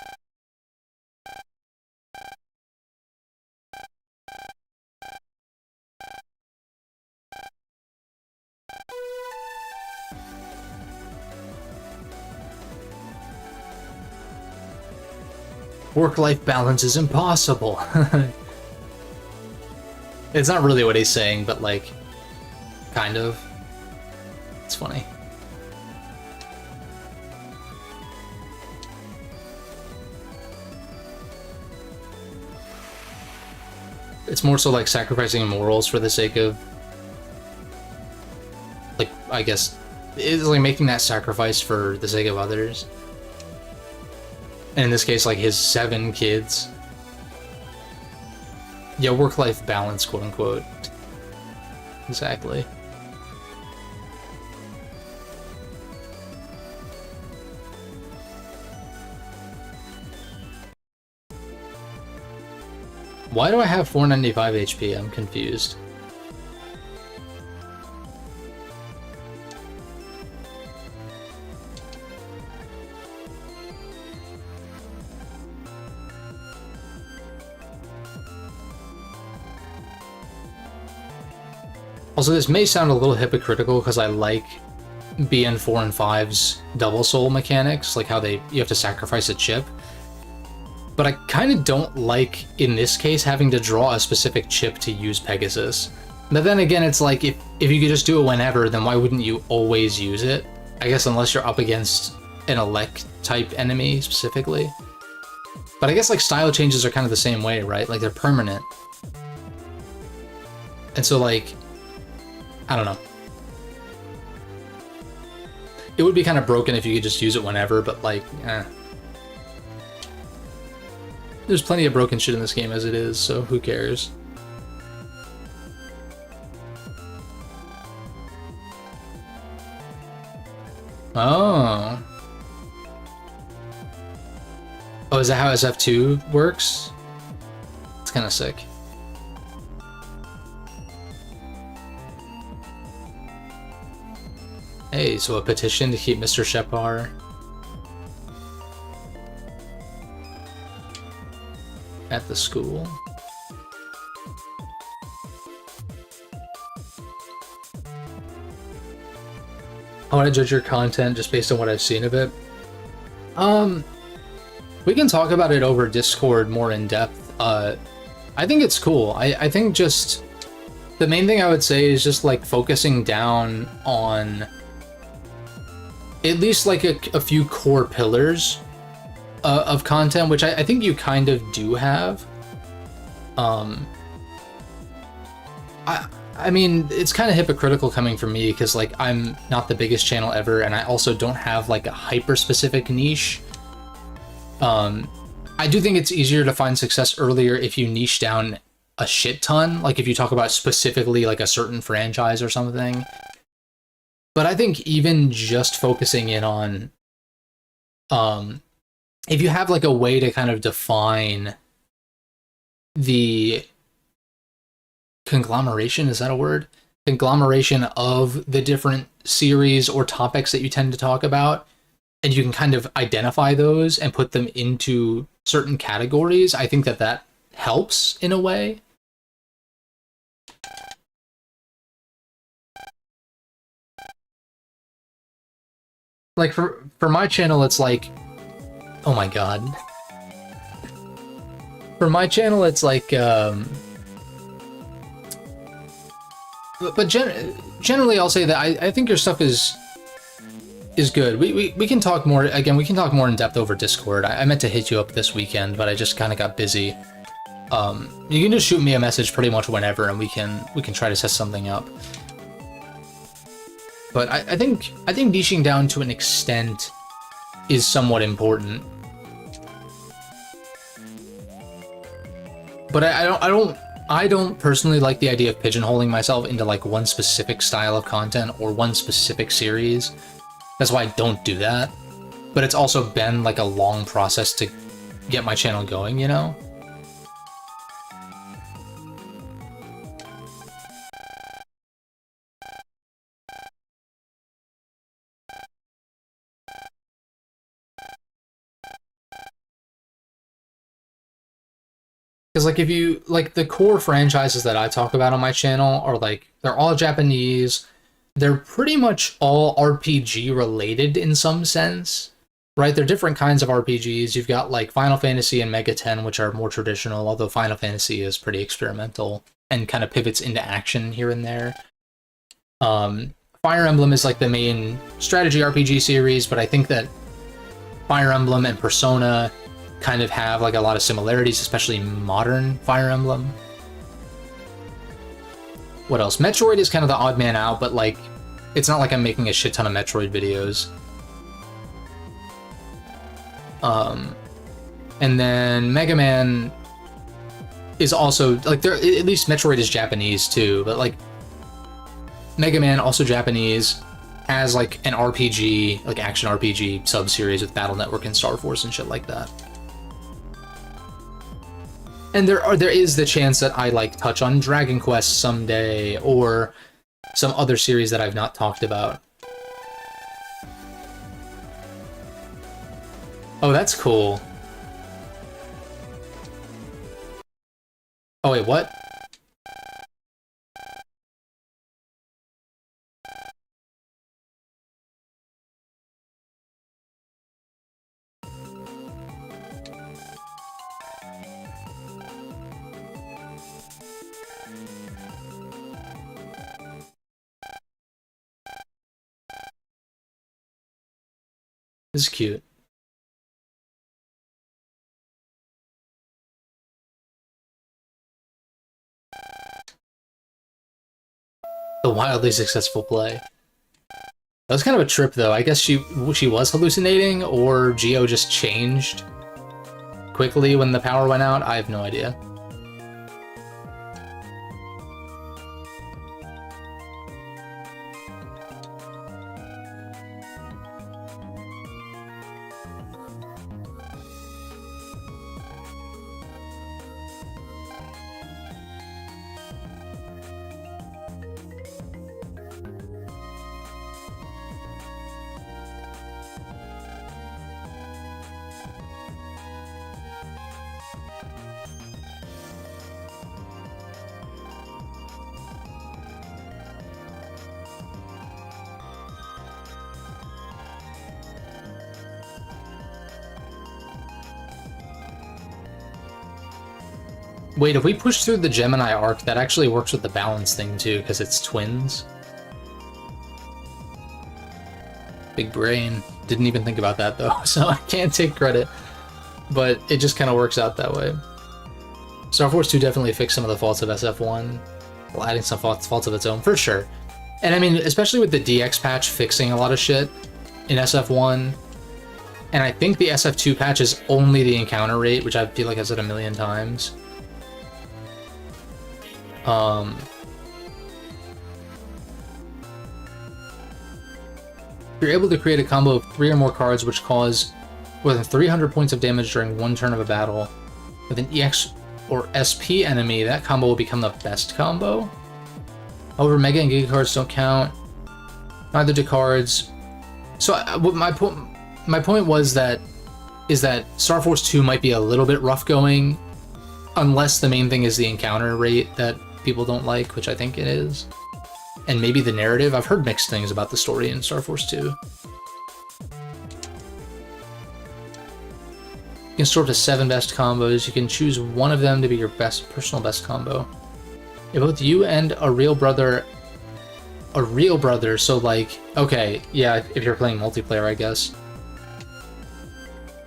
Work-life balance is impossible. It's not really what he's saying, but, like, kind of. It's funny. It's more so like sacrificing morals for the sake of, like, I guess, it's like making that sacrifice for the sake of others. And in this case, like, his 7 kids. Yeah, work-life balance, quote-unquote. Exactly. Why do I have 495 HP? I'm confused. Also, this may sound a little hypocritical because I like BN4 and 5's double soul mechanics, like how you have to sacrifice a chip. But I kind of don't like, in this case, having to draw a specific chip to use Pegasus. But then again, it's like, if you could just do it whenever, then why wouldn't you always use it? I guess unless you're up against an elect-type enemy, specifically. But I guess, like, style changes are kind of the same way, right? Like, they're permanent. And so, like, I don't know. It would be kind of broken if you could just use it whenever, but, like, eh. There's plenty of broken shit in this game as it is, so who cares? Oh. Oh, is that how SF2 works? It's kind of sick. Hey, so a petition to keep Mr. Shepard at the school. How would I judge your content just based on what I've seen of it? We can talk about it over Discord more in depth. I think it's cool. I think just the main thing I would say is just like focusing down on at least like a few core pillars of content, which I think you kind of do have. I mean, it's kind of hypocritical coming from me because, like, I'm not the biggest channel ever, and I also don't have, like, a hyper-specific niche. I do think it's easier to find success earlier if you niche down a shit ton, like if you talk about specifically, like, a certain franchise or something. But I think even just focusing in on, if you have, like, a way to kind of define the conglomeration, is that a word? Conglomeration of the different series or topics that you tend to talk about, and you can kind of identify those and put them into certain categories, I think that helps in a way. Like for my channel, it's like, oh my god. For my channel, it's like, but generally, I'll say that I think your stuff is good. We can talk more, again, we can talk more in depth over Discord. I meant to hit you up this weekend, but I just kind of got busy. You can just shoot me a message pretty much whenever, and we can try to set something up. But I think niching down to an extent is somewhat important. But I don't personally like the idea of pigeonholing myself into like one specific style of content or one specific series. That's why I don't do that. But it's also been like a long process to get my channel going, you know? Because like if you like the core franchises that I talk about on my channel are like they're all Japanese. They're pretty much all RPG related in some sense, right? They're different kinds of RPGs. You've got like Final Fantasy and Mega 10, which are more traditional, although Final Fantasy is pretty experimental and kind of pivots into action here and there. Fire Emblem is like the main strategy RPG series, but I think that Fire Emblem and Persona kind of have like a lot of similarities, especially modern Fire Emblem. What else? Metroid is kind of the odd man out, but like, it's not like I'm making a shit ton of Metroid videos. And then Mega Man is also like there. At least Metroid is Japanese too, but like Mega Man also Japanese, has like an RPG, like action RPG sub-series with Battle Network and Star Force and shit like that. And there is the chance that I like touch on Dragon Quest someday or some other series that I've not talked about. Oh, that's cool. Oh wait, what? This is cute. The wildly successful play. That was kind of a trip, though. I guess she was hallucinating, or Geo just changed quickly when the power went out. I have no idea. Wait, if we push through the Gemini arc, that actually works with the balance thing too, because it's twins. Big brain. Didn't even think about that though, so I can't take credit. But it just kind of works out that way. Star Force 2 definitely fixed some of the faults of SF1, while adding some faults of its own, for sure. And I mean, especially with the DX patch fixing a lot of shit in SF1, and I think the SF2 patch is only the encounter rate, which I feel like I've said a million times. You're able to create a combo of 3 or more cards which cause more than 300 points of damage during one turn of a battle. With an EX or SP enemy, that combo will become the best combo. However, Mega and Giga cards don't count. Neither do cards. So my point was that Star Force 2 might be a little bit rough going, unless the main thing is the encounter rate that people don't like, which I think it is. And maybe the narrative. I've heard mixed things about the story in Star Force 2. You can store up to 7 best combos. You can choose one of them to be your personal best combo. If both you and a real brother, so like, okay, yeah, if you're playing multiplayer, I guess.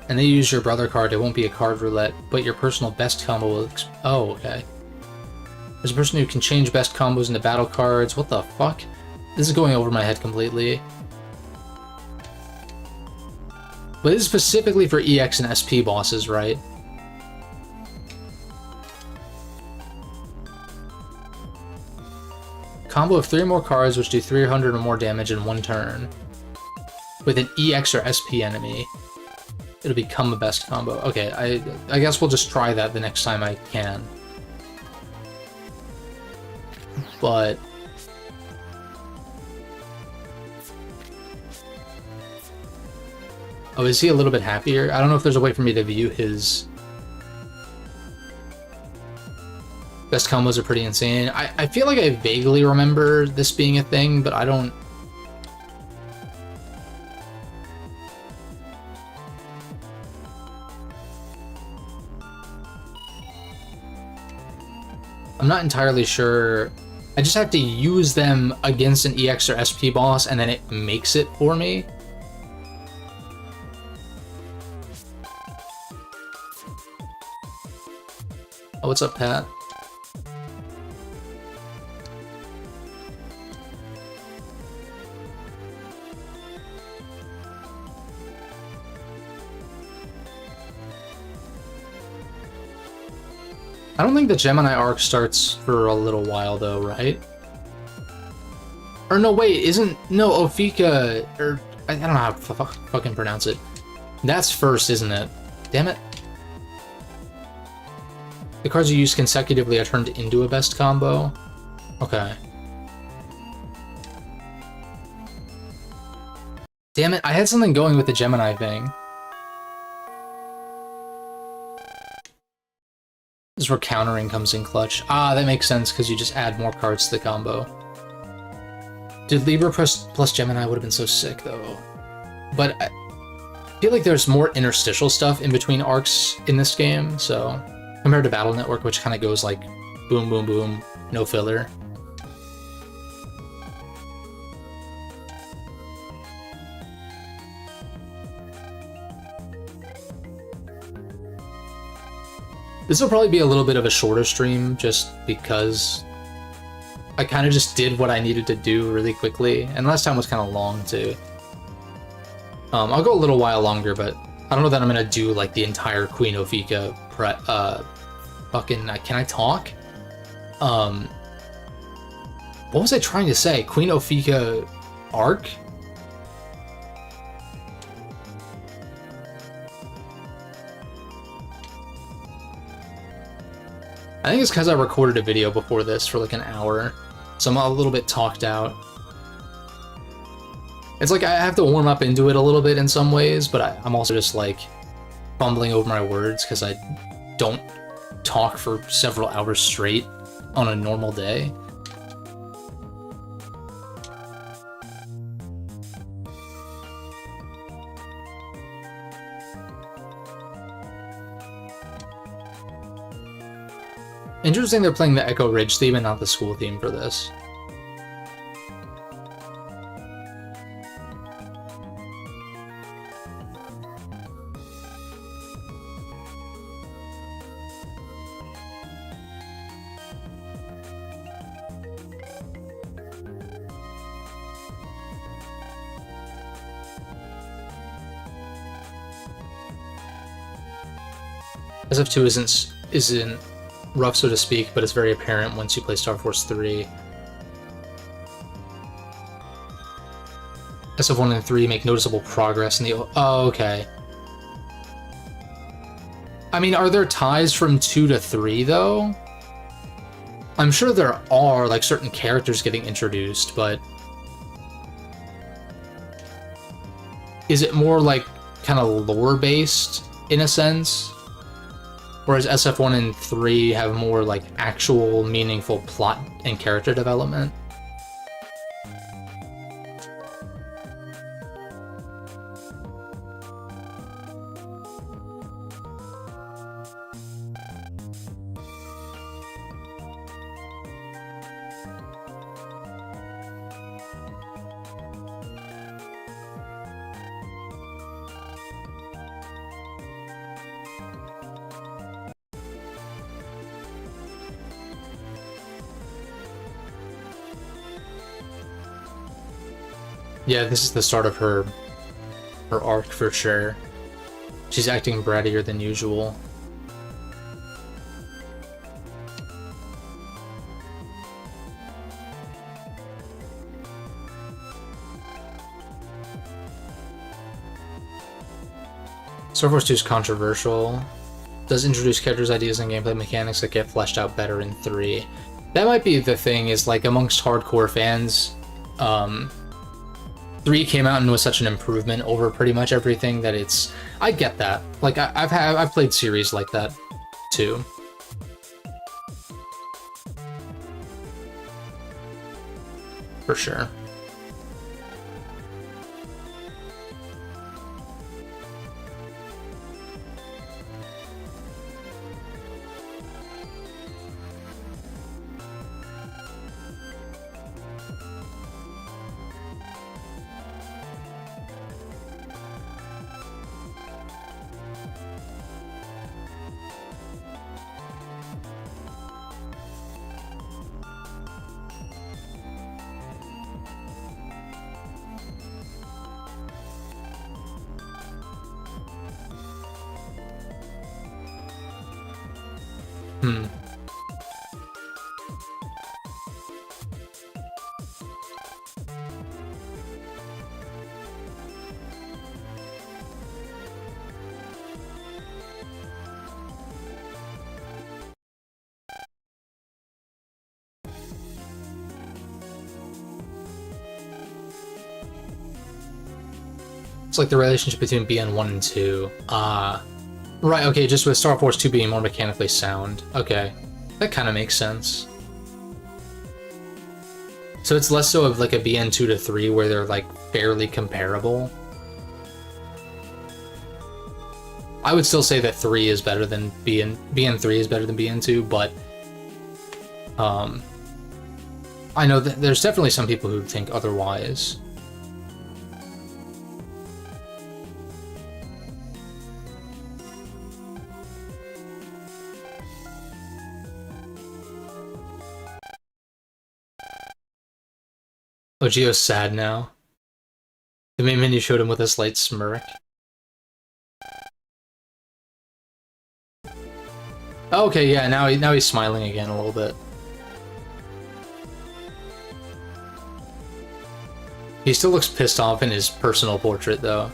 And they use your brother card, it won't be a card roulette, but your personal best combo will... Oh, okay. There's a person who can change best combos into battle cards. What the fuck? This is going over my head completely. But this is specifically for EX and SP bosses, right? Combo of 3 or more cards which do 300 or more damage in one turn. With an EX or SP enemy. It'll become a best combo. Okay, I guess we'll just try that the next time I can. But... Oh, is he a little bit happier? I don't know if there's a way for me to view his... Best combos are pretty insane. I feel like I vaguely remember this being a thing, but I don't... I'm not entirely sure. I just have to use them against an EX or SP boss, and then it makes it for me. Oh, what's up, Pat? I don't think the Gemini arc starts for a little while though, right? Or no, wait, isn't... No, Ofika... Or... I don't know how to fucking pronounce it. That's first, isn't it? Damn it. The cards you use consecutively are turned into a best combo? Okay. Damn it, I had something going with the Gemini thing. This is where countering comes in clutch. Ah, that makes sense, because you just add more cards to the combo. Dude, Libra plus Gemini would have been so sick, though. But I feel like there's more interstitial stuff in between arcs in this game, so... Compared to Battle Network, which kind of goes like, boom, boom, boom, no filler. This will probably be a little bit of a shorter stream, just because I kind of just did what I needed to do really quickly, and last time was kind of long too. I'll go a little while longer, but I don't know that I'm gonna do like the entire Queen Ofika fucking can I talk? What was I trying to say? Queen Ofika arc? I think it's because I recorded a video before this for like an hour, so I'm a little bit talked out. It's like I have to warm up into it a little bit in some ways, but I'm also just like fumbling over my words because I don't talk for several hours straight on a normal day. Interesting they're playing the Echo Ridge theme and not the school theme for this. SF2 isn't rough, so to speak, but it's very apparent once you play Star Force 3. SF1 and 3 make noticeable progress in the... Oh, okay. I mean, are there ties from 2 to 3, though? I'm sure there are, like, certain characters getting introduced, but... Is it more, like, kind of lore-based, in a sense? Whereas SF1 and 3 have more, like, actual, meaningful plot and character development. Yeah, this is the start of her arc for sure. She's acting brattier than usual. Star Force 2 is controversial. Does introduce characters, ideas, and gameplay mechanics that get fleshed out better in 3. That might be the thing, is like amongst hardcore fans, 3 came out and was such an improvement over pretty much everything that it's... I get that. Like, I've played series like that, too. for sure. Hmm. It's like the relationship between BN1 and 2. Right, okay, just with Star Force 2 being more mechanically sound. Okay, that kind of makes sense. So it's less so of like a BN2 to 3 where they're like fairly comparable. I would still say that 3 is better than BN3 is better than BN2, but I know that there's definitely some people who think otherwise. Oh, Gio's sad now. The main menu showed him with a slight smirk. Oh, okay, yeah, now he's smiling again a little bit. He still looks pissed off in his personal portrait, though.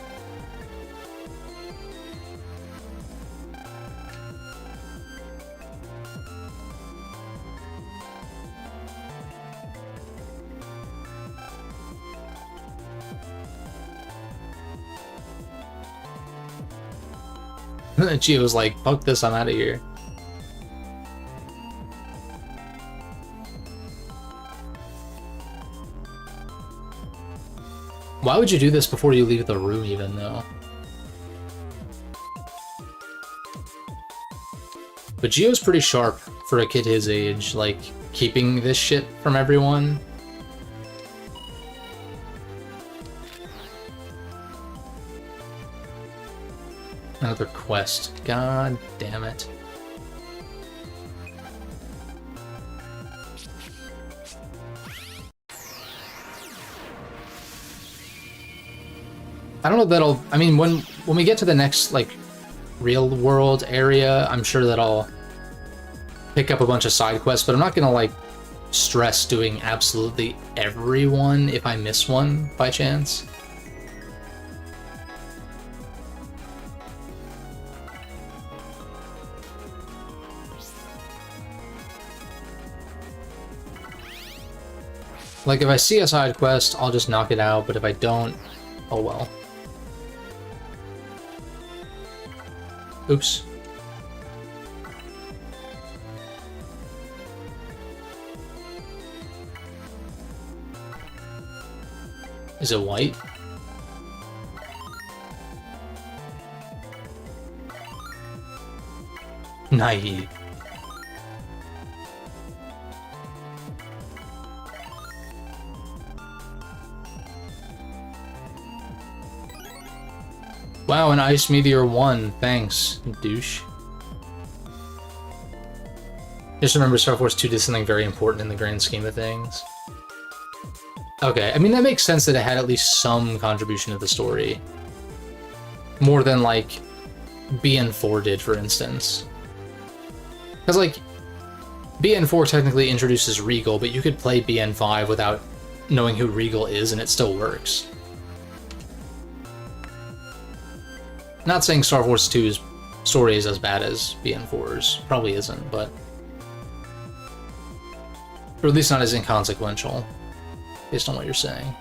Gio was like, fuck this, I'm out of here. Why would you do this before you leave the room, even, though? But Gio's pretty sharp for a kid his age, like, keeping this shit from everyone. Another quest. God damn it. I don't know if that'll... I mean, when we get to the next, like, real world area, I'm sure that I'll pick up a bunch of side quests, but I'm not gonna, like, stress doing absolutely everyone if I miss one by chance. Like, if I see a side quest, I'll just knock it out, but if I don't, oh well. Oops. Is it white? Naive. Wow, an Ice Meteor 1. Thanks, douche. Just remember Star Force 2 did something very important in the grand scheme of things. Okay, I mean, that makes sense that it had at least some contribution to the story. More than, like, BN4 did, for instance. Because, like, BN4 technically introduces Regal, but you could play BN5 without knowing who Regal is, and it still works. Not saying Star Wars 2's story is as bad as BN4's. Probably isn't, but... Or at least not as inconsequential, based on what you're saying.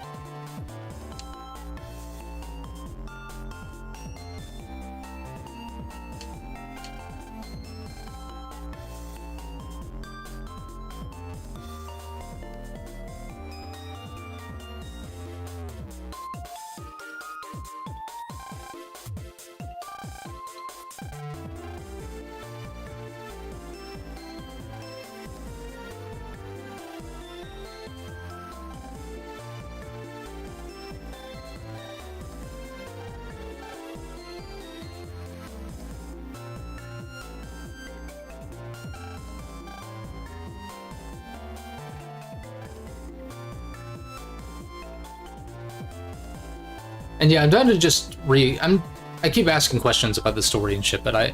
And yeah, I'm trying to just I keep asking questions about the story and shit, but I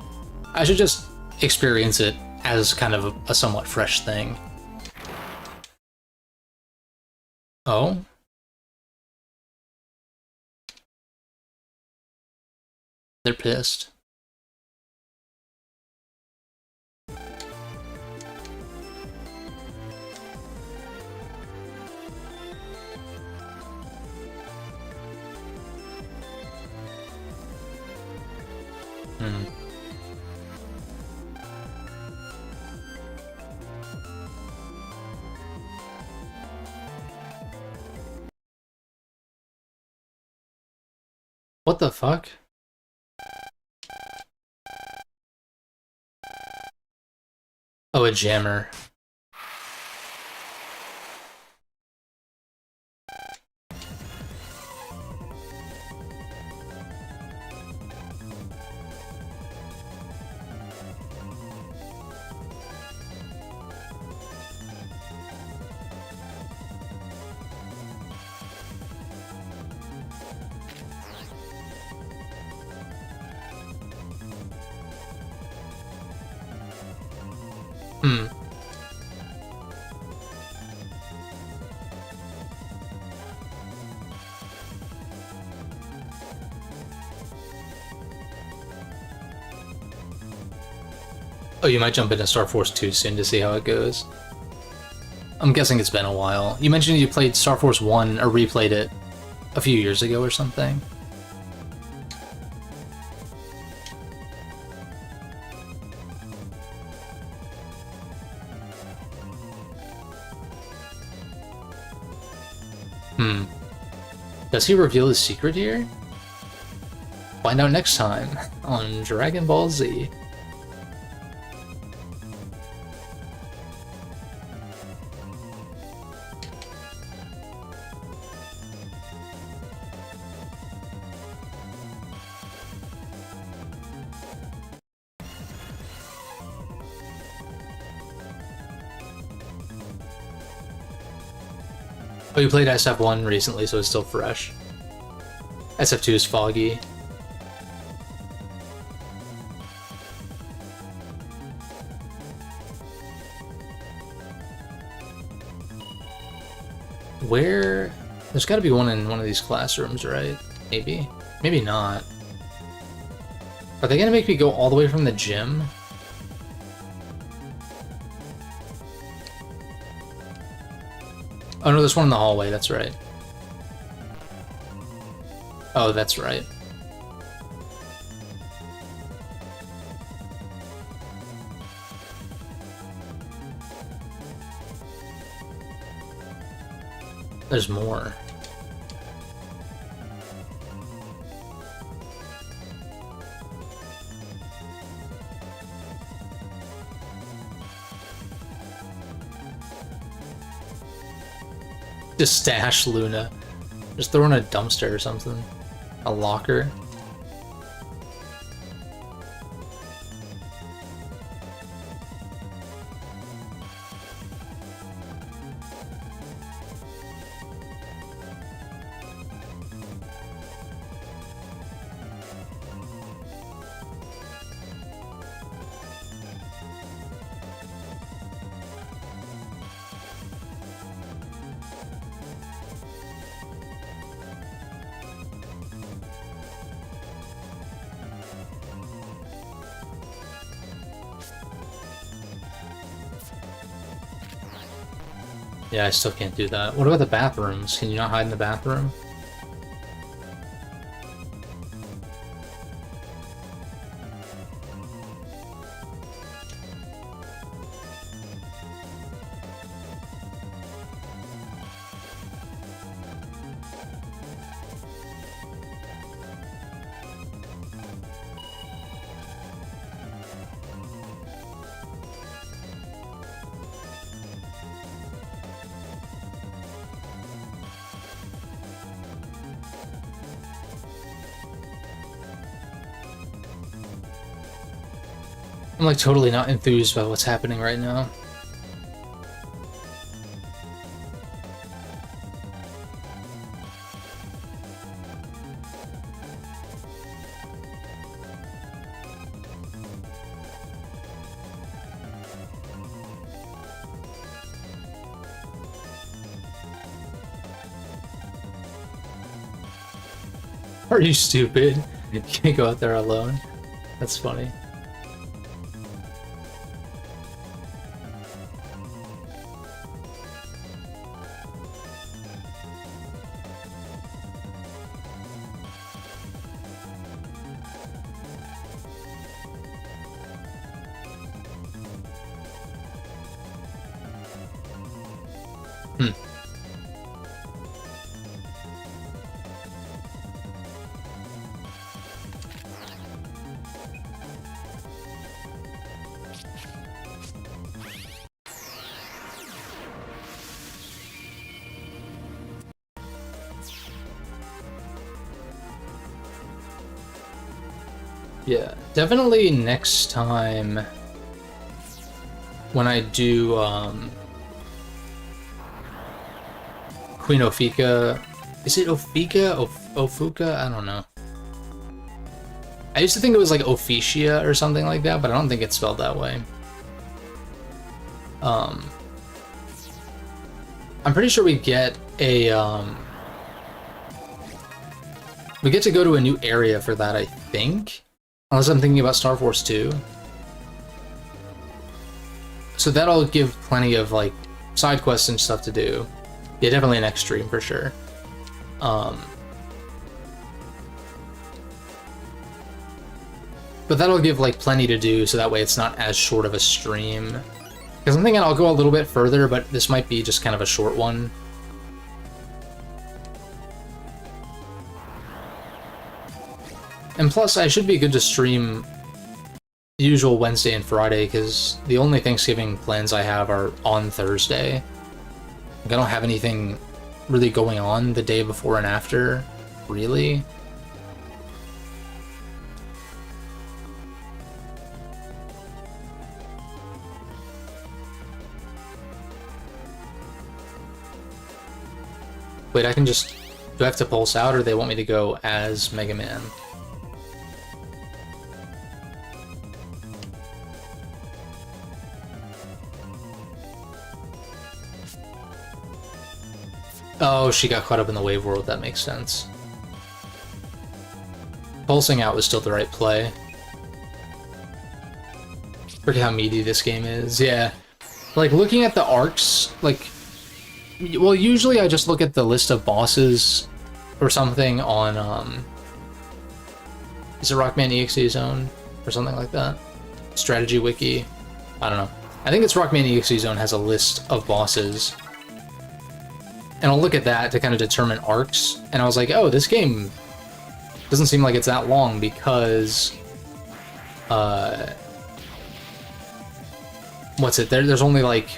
should just experience it as kind of a somewhat fresh thing. Oh? They're pissed. Hmm. What the fuck? Oh, a jammer. Hmm. Oh, you might jump into Star Force 2 soon to see how it goes. I'm guessing it's been a while. You mentioned you played Star Force 1 or replayed it a few years ago or something. Hmm. Does he reveal his secret here? Find out next time on Dragon Ball Z. Oh, you played SF1 recently, so it's still fresh. SF2 is foggy. Where? There's gotta be one in one of these classrooms, right? Maybe. Maybe not. Are they gonna make me go all the way from the gym? Oh no, there's one in the hallway, that's right. Oh, that's right. There's more. Just stash Luna. Just throw in a dumpster or something. A locker. Yeah, I still can't do that. What about the bathrooms? Can you not hide in the bathroom? I'm like totally not enthused by what's happening right now. Are you stupid? You can't go out there alone. That's funny. Hmm. Yeah, definitely next time when I do Queen Ofika. Is it Ofika? Ofuka? I don't know. I used to think it was like Ophicia or something like that, but I don't think it's spelled that way. I'm pretty sure we get a we get to go to a new area for that, I think. Unless I'm thinking about Star Force 2. So that'll give plenty of like side quests and stuff to do. Yeah, definitely next stream for sure. But that'll give like plenty to do, so that way it's not as short of a stream. Because I'm thinking I'll go a little bit further, but this might be just kind of a short one. And plus, I should be good to stream the usual Wednesday and Friday, because the only Thanksgiving plans I have are on Thursday. Like, I don't have anything really going on the day before and after, really. Wait, I can just... Do I have to pulse out, or they want me to go as Mega Man? Oh, she got caught up in the wave world, that makes sense. Pulsing out was still the right play. Forget how meaty this game is, yeah. Like, looking at the arcs, like... Well, usually I just look at the list of bosses or something on, is it Rockman EXE Zone? Or something like that? Strategy Wiki? I don't know. I think it's Rockman EXE Zone has a list of bosses. And I'll look at that to kind of determine arcs, and I was like, oh, this game doesn't seem like it's that long because, what's it? There's only like,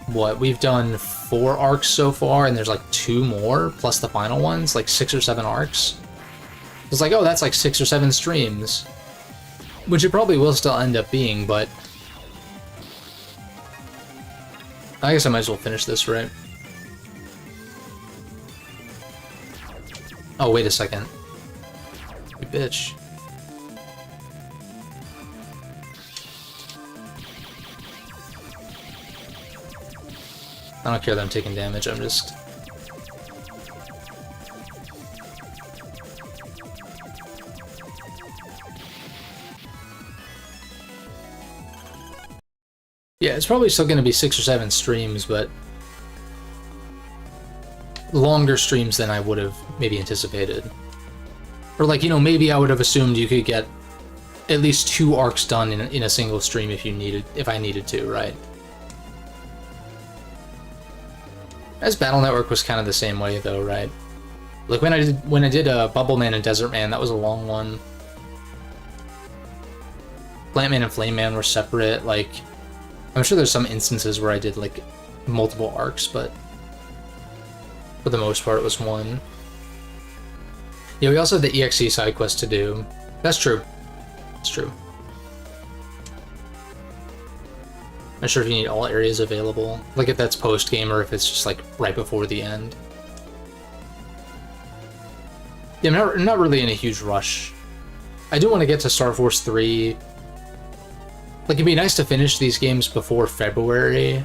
what, we've done 4 arcs so far, and there's like 2 more, plus the final ones, like 6 or 7 arcs. It's like, oh, that's like 6 or 7 streams, which it probably will still end up being, but I guess I might as well finish this, right? Oh, wait a second. You bitch. I don't care that I'm taking damage, I'm just... Yeah, it's probably still going to be 6 or 7 streams, but longer streams than I would have maybe anticipated. Or like, you know, maybe I would have assumed you could get at least 2 arcs done in a single stream if I needed to, right? As Battle Network was kind of the same way though, right? Like when I did Bubble Man and Desert Man, that was a long one. Plant Man and Flame Man were separate, like... I'm sure there's some instances where I did, like, multiple arcs, but for the most part, it was one. Yeah, we also have the EXE side quest to do. That's true. That's true. I'm not sure if you need all areas available. Like, if that's post-game or if it's just, like, right before the end. Yeah, I'm not really in a huge rush. I do want to get to Star Force 3... Like, it'd be nice to finish these games before February.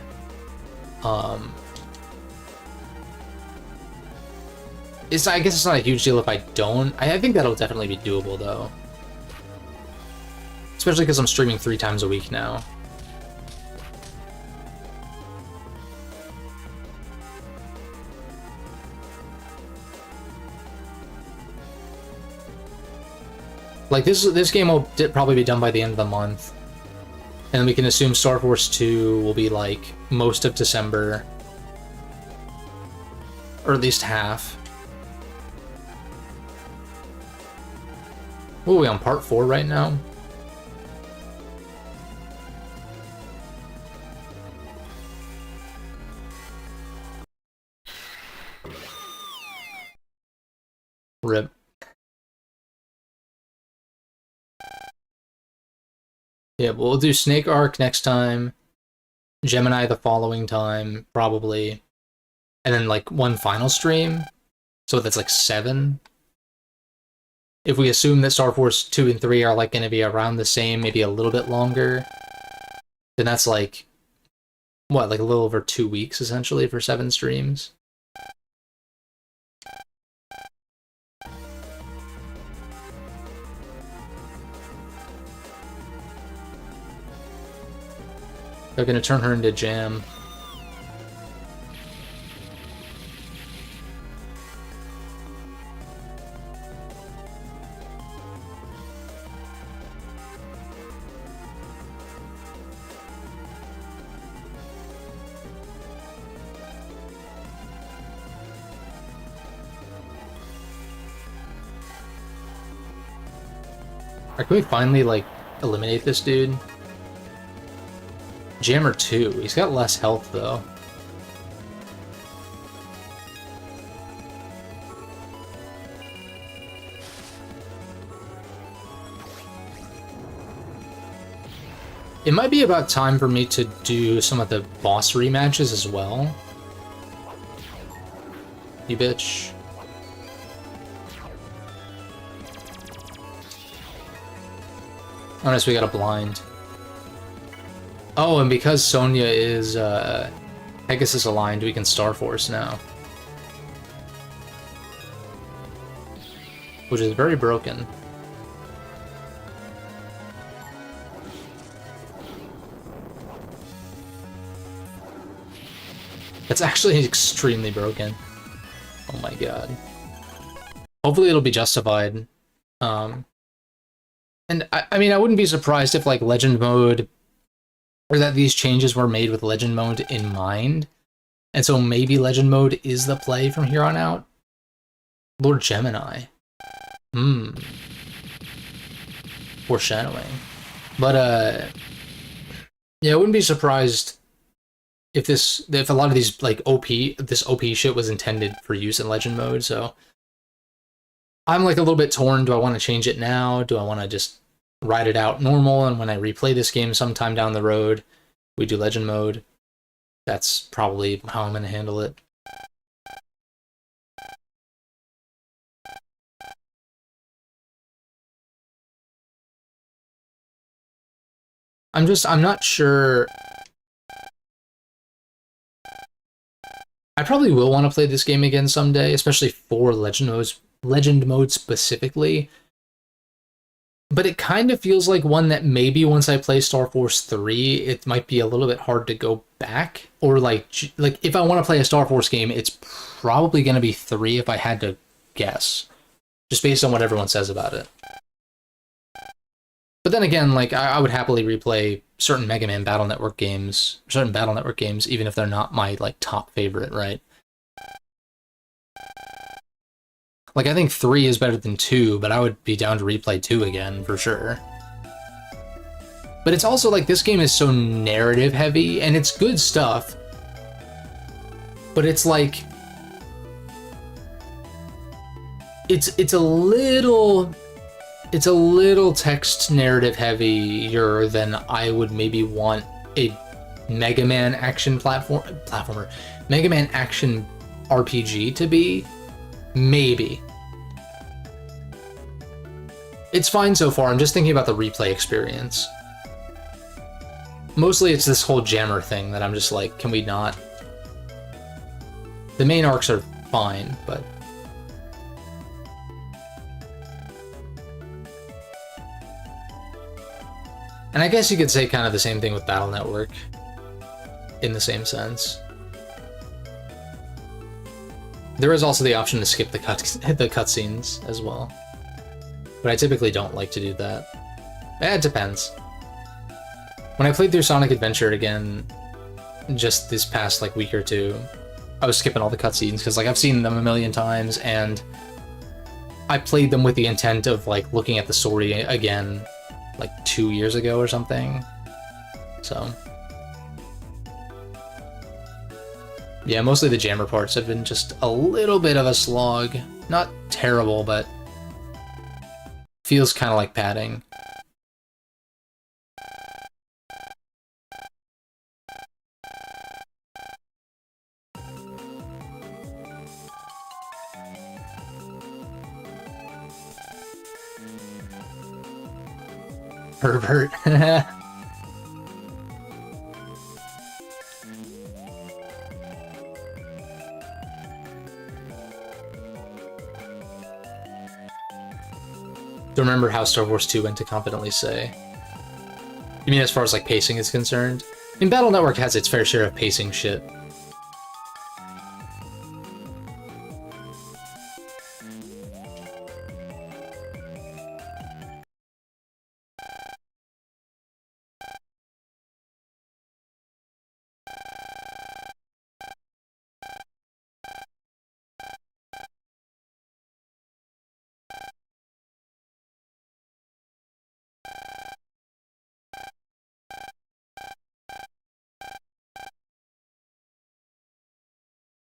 I guess it's not a huge deal if I don't. I think that'll definitely be doable, though. Especially because I'm streaming 3 times a week now. Like, this game will probably be done by the end of the month. And then we can assume Star Force 2 will be, like, most of December. Or at least half. What are we on, part 4 right now? RIP. Yeah, we'll do Snake Arc next time, Gemini the following time, probably, and then, like, one final stream, so that's, like, 7. If we assume that Star Force 2 and 3 are, like, going to be around the same, maybe a little bit longer, then that's, like, what, like, a little over 2 weeks, essentially, for 7 streams? They're gonna turn her into jam. Or can we finally, like, eliminate this dude? Jammer 2. He's got less health, though. It might be about time for me to do some of the boss rematches as well. You bitch. Unless we got a blind. Oh, and because Sonya is Pegasus aligned, we can Star Force now. Which is very broken. That's actually extremely broken. Oh my god. Hopefully it'll be justified. And I mean, I wouldn't be surprised if, like, Legend Mode, or that these changes were made with Legend Mode in mind. And so maybe Legend Mode is the play from here on out. Lord Gemini. Foreshadowing. But, yeah, I wouldn't be surprised if a lot of these, like, this OP shit was intended for use in Legend Mode, so I'm, like, a little bit torn. Do I want to change it now? Do I want to just ride it out normal, and when I replay this game sometime down the road, we do Legend Mode? That's probably how I'm going to handle it. I'm not sure. I probably will want to play this game again someday, especially for Legend Mode specifically. But it kind of feels like one that maybe once I play Star Force 3, it might be a little bit hard to go back. Or, like if I want to play a Star Force game, it's probably going to be 3 if I had to guess. Just based on what everyone says about it. But then again, like, I would happily replay certain Mega Man Battle Network games, even if they're not my, like, top favorite, right? Like, I think 3 is better than 2, but I would be down to replay 2 again, for sure. But it's also, like, this game is so narrative heavy, and it's good stuff. But it's, like, it's a little text narrative heavier than I would maybe want a Mega Man action platformer, Mega Man action RPG to be. Maybe. It's fine so far. I'm just thinking about the replay experience. Mostly it's this whole jammer thing that I'm just like, can we not? The main arcs are fine, but And I guess you could say kind of the same thing with Battle Network, in the same sense. There is also the option to skip the cutscenes as well, but I typically don't like to do that. It depends. When I played through Sonic Adventure again, just this past like week or two, I was skipping all the cutscenes because like I've seen them a million times, and I played them with the intent of like looking at the story again like 2 years ago or something. So yeah, mostly the jammer parts have been just a little bit of a slog. Not terrible, but feels kind of like padding. Herbert. Don't remember how Star Wars 2 went to confidently say. You mean as far as like pacing is concerned? I mean, Battle Network has its fair share of pacing shit.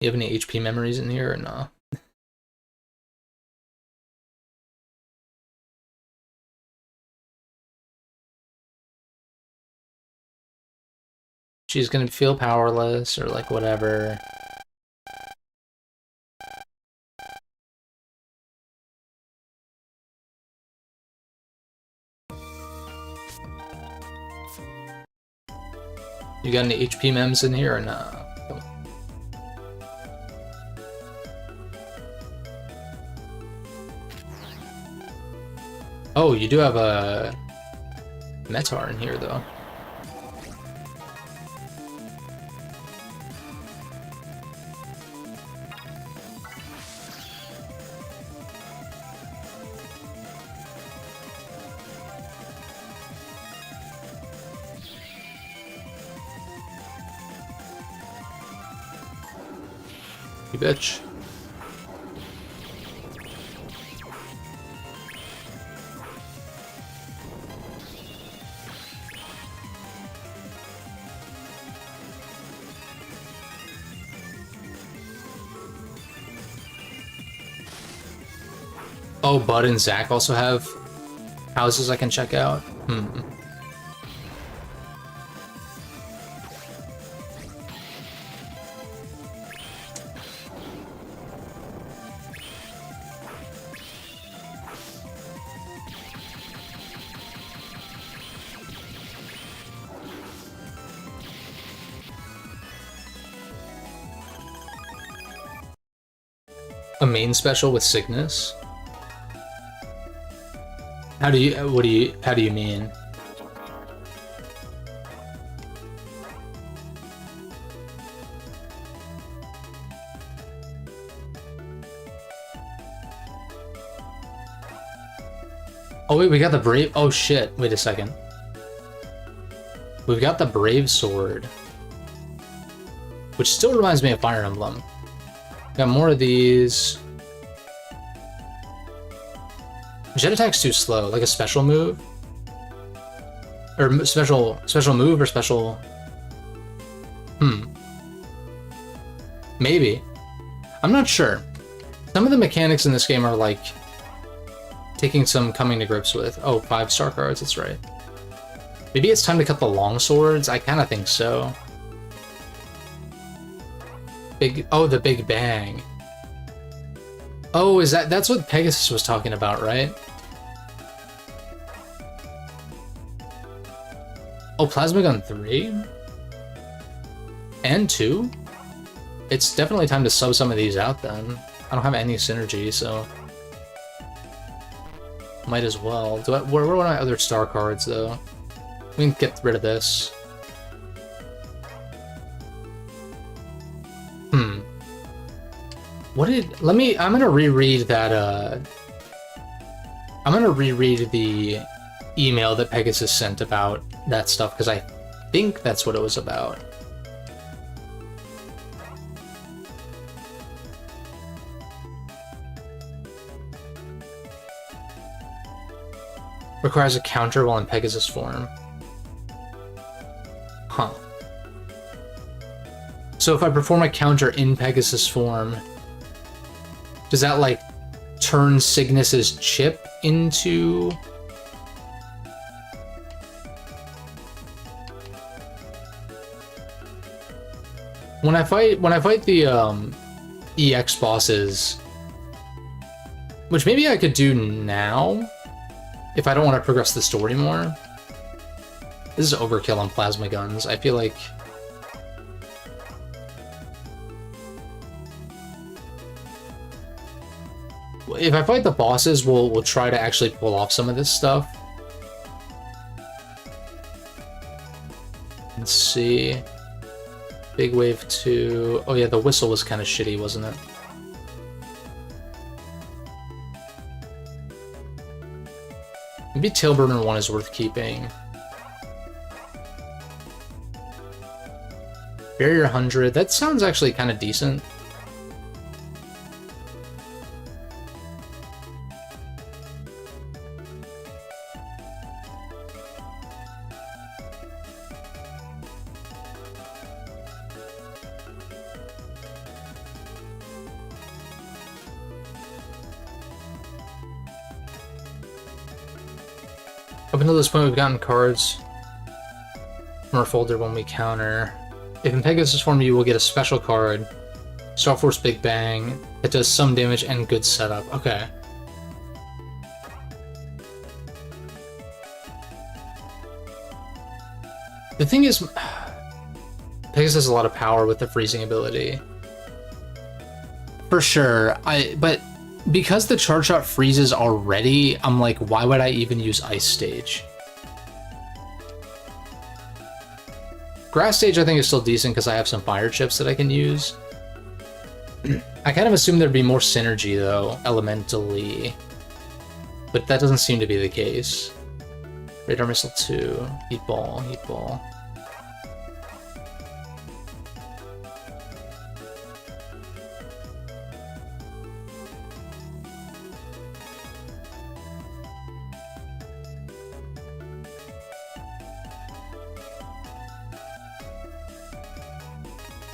You have any HP memories in here or no? She's gonna feel powerless or like whatever. You got any HP mems in here or no? Oh, you do have a Metar in here, though. You bitch. Oh, Bud and Zach also have houses I can check out? A main special with Cygnus? How do you mean? Oh wait, we got the Brave, oh shit, wait a second. We've got the Brave Sword, which still reminds me of Fire Emblem. Got more of these. Jet attack's too slow, like a special move? Or special move or special... Maybe. I'm not sure. Some of the mechanics in this game are like taking some coming to grips with. Oh, 5-star cards, that's right. Maybe it's time to cut the long swords? I kind of think so. The Big Bang. Oh, that's what Pegasus was talking about, right? Oh, Plasma Gun 3? And 2? It's definitely time to sub some of these out then. I don't have any synergy, so... Might as well. Where are my other star cards, though? We can get rid of this. What did... I'm gonna reread that, I'm gonna reread the email that Pegasus sent about that stuff, because I think that's what it was about. Requires a counter while in Pegasus form. Huh. So if I perform a counter in Pegasus form, does that, like, turn Cygnus's chip into... When I fight the EX bosses, which maybe I could do now if I don't want to progress the story more. This is overkill on plasma guns. I feel like if I fight the bosses, we'll try to actually pull off some of this stuff. Let's see. Big Wave 2. Oh yeah, the whistle was kind of shitty, wasn't it? Maybe Tailburner 1 is worth keeping. Barrier 100. That sounds actually kind of decent. Up until this point, we've gotten cards from our folder when we counter. If in Pegasus form, you will get a special card, Star Force Big Bang, that does some damage and good setup. Okay. The thing is, Pegasus has a lot of power with the freezing ability. For sure, but because the charge shot freezes already, I'm like, why would I even use Ice Stage? Grass Stage I think is still decent because I have some fire chips that I can use. I kind of assumed there'd be more synergy though, elementally. But that doesn't seem to be the case. Radar Missile 2, Heat Ball, Heat Ball.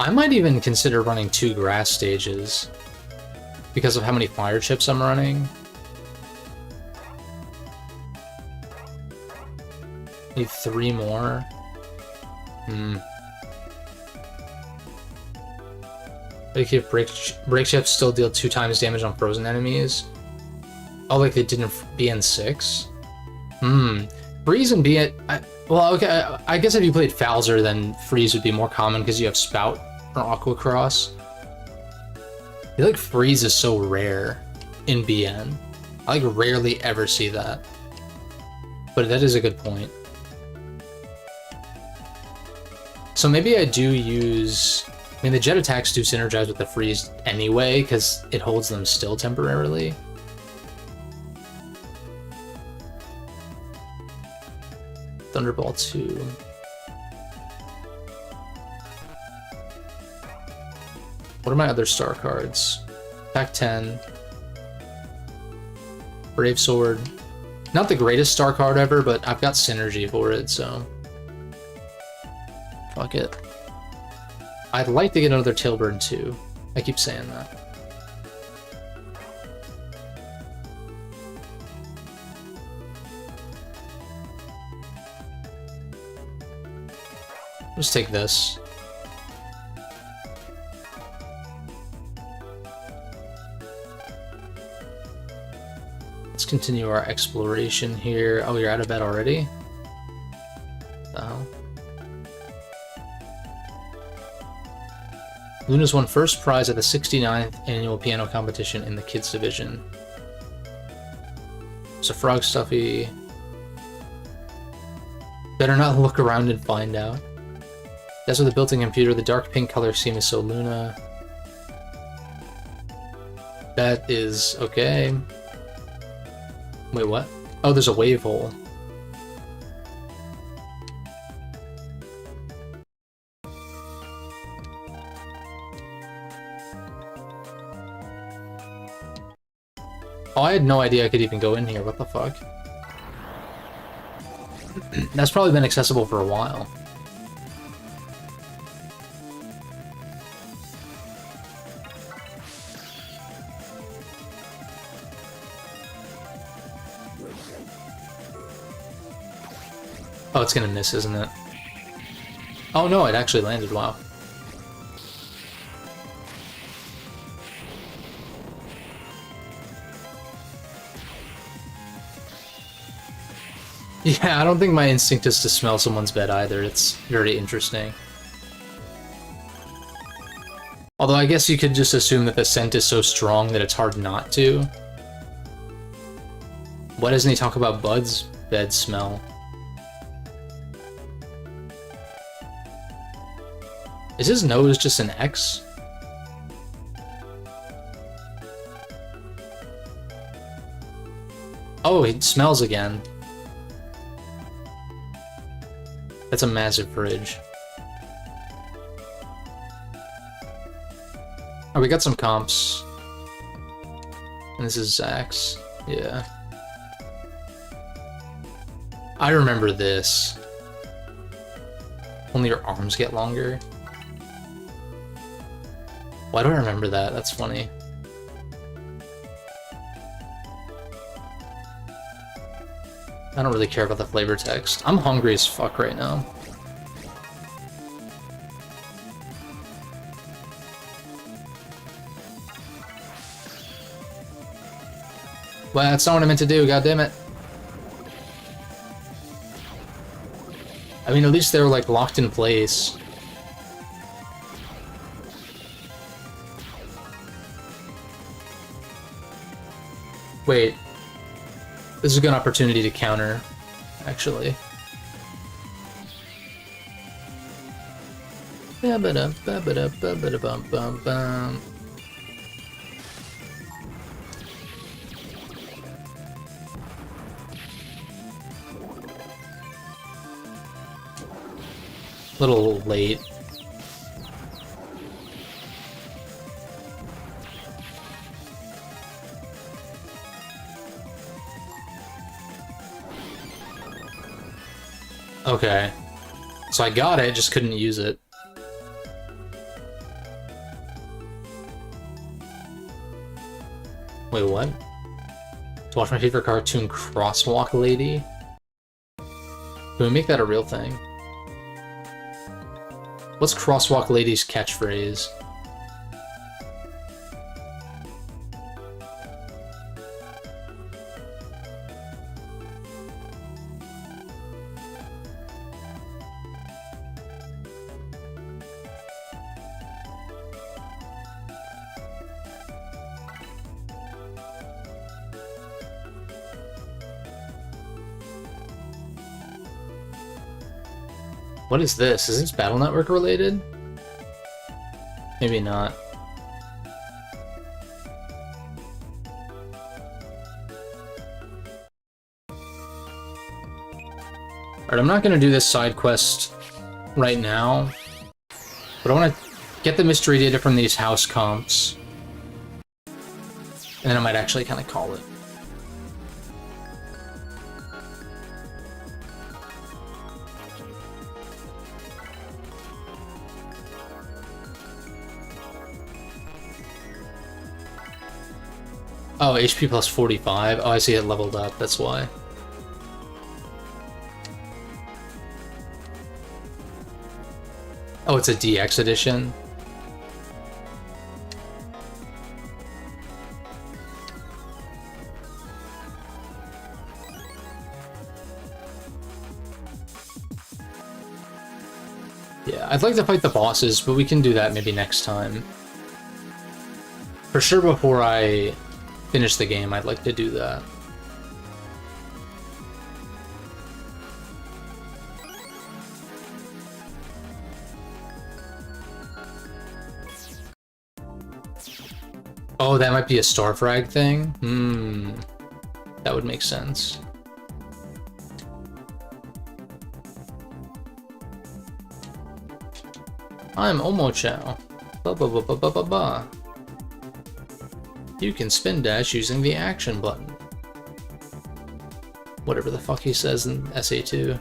I might even consider running 2 grass stages because of how many fire chips I'm running. Need 3 more. If break chips still deal 2 times damage on frozen enemies. Oh, like they did in BN6? Freeze and BN... Well, okay, I guess if you played Falzer, then Freeze would be more common because you have Spout or Aquacross. I feel like Freeze is so rare in BN. I like rarely ever see that. But that is a good point. So maybe I do use... I mean, the jet attacks do synergize with the Freeze anyway, because it holds them still temporarily. Thunderball 2. What are my other star cards? Pack 10. Brave Sword. Not the greatest star card ever, but I've got synergy for it, so... Fuck it. I'd like to get another Tailburn 2. I keep saying that. Let's take this. Let's continue our exploration here. Oh, you're out of bed already? What the hell? Luna's won first prize at the 69th annual piano competition in the kids division. It's a Frog Stuffy. Better not look around and find out. That's with the built-in computer. The dark pink color scheme is so Luna. That is okay. Wait, what? Oh, there's a wave hole. Oh, I had no idea I could even go in here. What the fuck? That's probably been accessible for a while. Oh, it's gonna miss, isn't it? Oh no, it actually landed. Wow. Yeah, I don't think my instinct is to smell someone's bed either. It's very interesting. Although I guess you could just assume that the scent is so strong that it's hard not to. Why doesn't he talk about Bud's bed smell? Is his nose just an X? Oh, he smells again. That's a massive fridge. Oh, we got some comps. And this is Zach's. Yeah. I remember this. Only your arms get longer. Why do I remember that? That's funny. I don't really care about the flavor text. I'm hungry as fuck right now. Well, that's not what I meant to do, goddammit. I mean, at least they were, like, locked in place. Wait. This is a good opportunity to counter, actually. Little late. Okay. So I got it, just couldn't use it. Wait, what? To watch my favorite cartoon, Crosswalk Lady? Can we make that a real thing? What's Crosswalk Lady's catchphrase? What is this? Is this Battle Network related? Maybe not. Alright, I'm not gonna do this side quest right now, but I want to get the mystery data from these house comps, and then I might actually kind of call it. Oh, HP plus 45. Oh, I see it leveled up, that's why. Oh, it's a DX edition? Yeah, I'd like to fight the bosses, but we can do that maybe next time. For sure before I finish the game, I'd like to do that. Oh, that might be a Starfrag thing? That would make sense. I'm Omochao. Ba ba ba ba ba ba ba. You can spin dash using the action button. Whatever the fuck he says in SA2.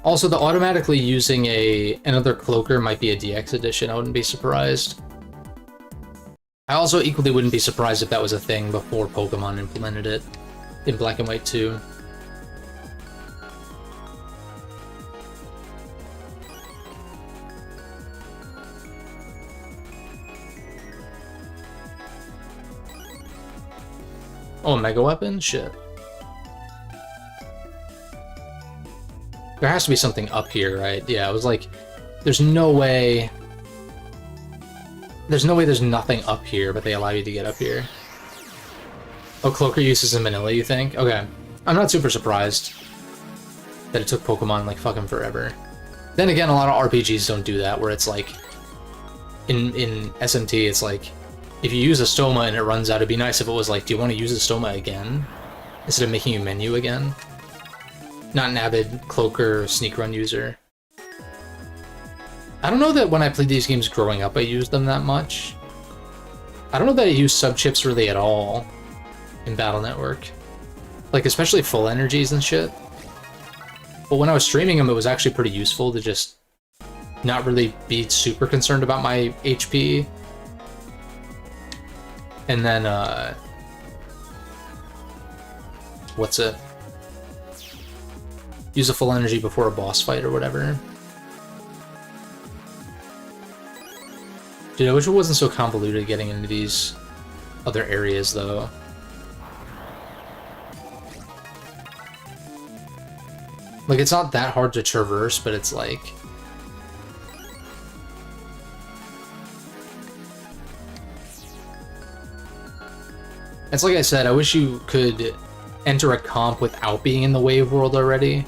Also, the automatically using another cloaker might be a DX edition. I wouldn't be surprised. I also equally wouldn't be surprised if that was a thing before Pokemon implemented it in Black and White 2. Oh, Mega Weapon? Shit. There has to be something up here, right? Yeah, I was like, there's no way... There's no way there's nothing up here, but they allow you to get up here. Oh, Cloaker uses in Manila, you think? Okay. I'm not super surprised that it took Pokemon, like, fucking forever. Then again, a lot of RPGs don't do that, where it's like... In SMT, it's like, if you use a Stoma and it runs out, it'd be nice if it was like, do you want to use a Stoma again? Instead of making you menu again. Not an avid Cloaker Sneak Run user. I don't know that when I played these games growing up I used them that much. I don't know that I used sub-chips really at all in Battle Network. Like, especially full energies and shit. But when I was streaming them, it was actually pretty useful to just not really be super concerned about my HP. And then, what's it? Use a full energy before a boss fight or whatever. Dude, I wish it wasn't so convoluted getting into these other areas, though. Like, it's not that hard to traverse, but it's like... It's like I said, I wish you could enter a comp without being in the wave world already.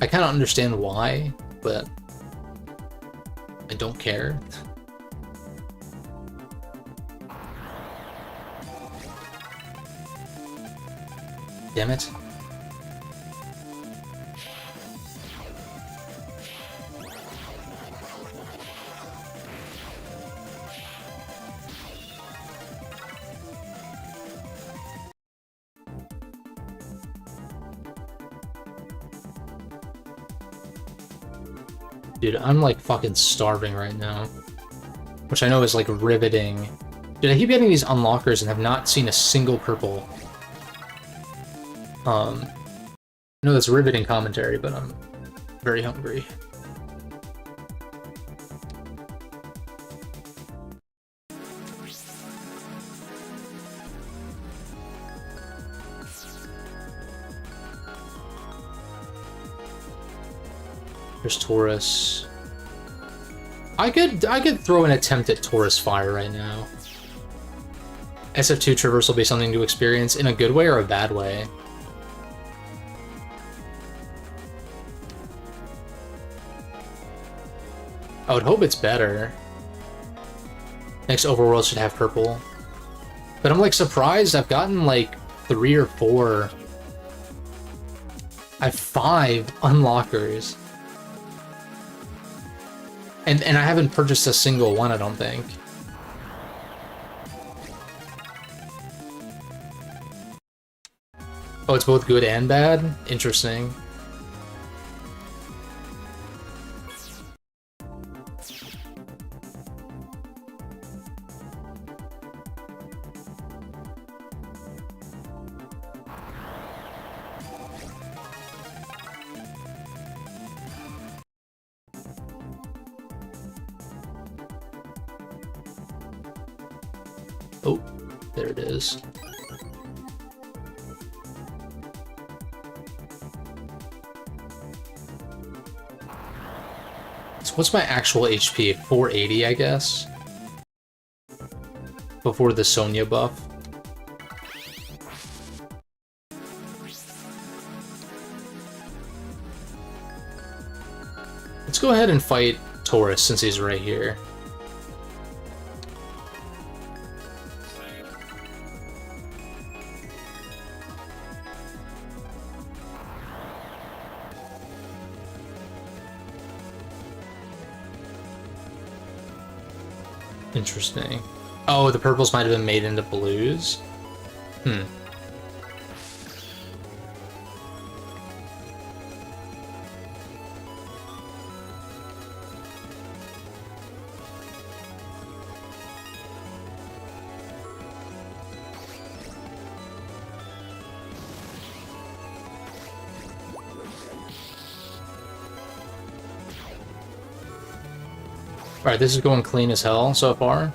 I kind of understand why, but I don't care. Damn it. Dude, I'm like fucking starving right now. Which I know is like riveting. Dude, I keep getting these unlockers and have not seen a single purple. I know that's riveting commentary, but I'm very hungry. There's Taurus. I could throw an attempt at Taurus Fire right now. SF2 Traverse will be something to experience in a good way or a bad way. I would hope it's better. Next overworld should have purple. But I'm like surprised I've gotten like 3 or 4. I have 5 unlockers. And I haven't purchased a single one, I don't think. Oh, it's both good and bad? Interesting. Oh, there it is. So what's my actual HP? 480, I guess? Before the Sonya buff. Let's go ahead and fight Taurus since he's right here. Interesting. Oh, the purples might have been made into blues? Hmm. Alright, this is going clean as hell so far.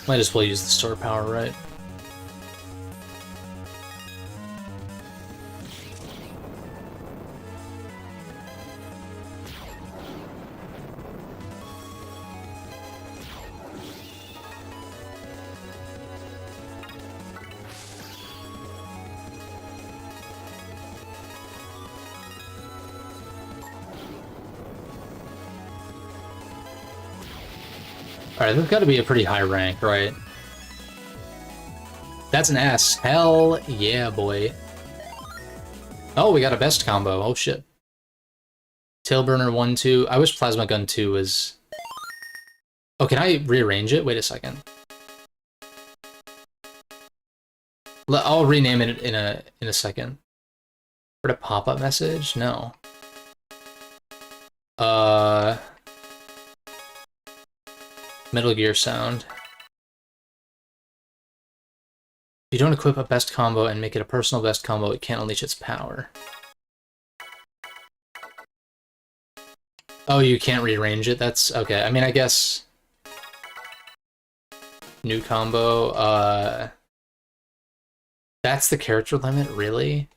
Might as well use the star power, right? Alright, that's gotta be a pretty high rank, right? That's an S. Hell yeah, boy. Oh, we got a best combo. Oh shit. Tailburner 1-2. I wish Plasma Gun 2 was... Oh, can I rearrange it? Wait a second. I'll rename it in a second. For a pop-up message? No. Metal Gear sound. If you don't equip a best combo and make it a personal best combo, it can't unleash its power. Oh, you can't rearrange it? That's okay. I mean, I guess... New combo, that's the character limit, really?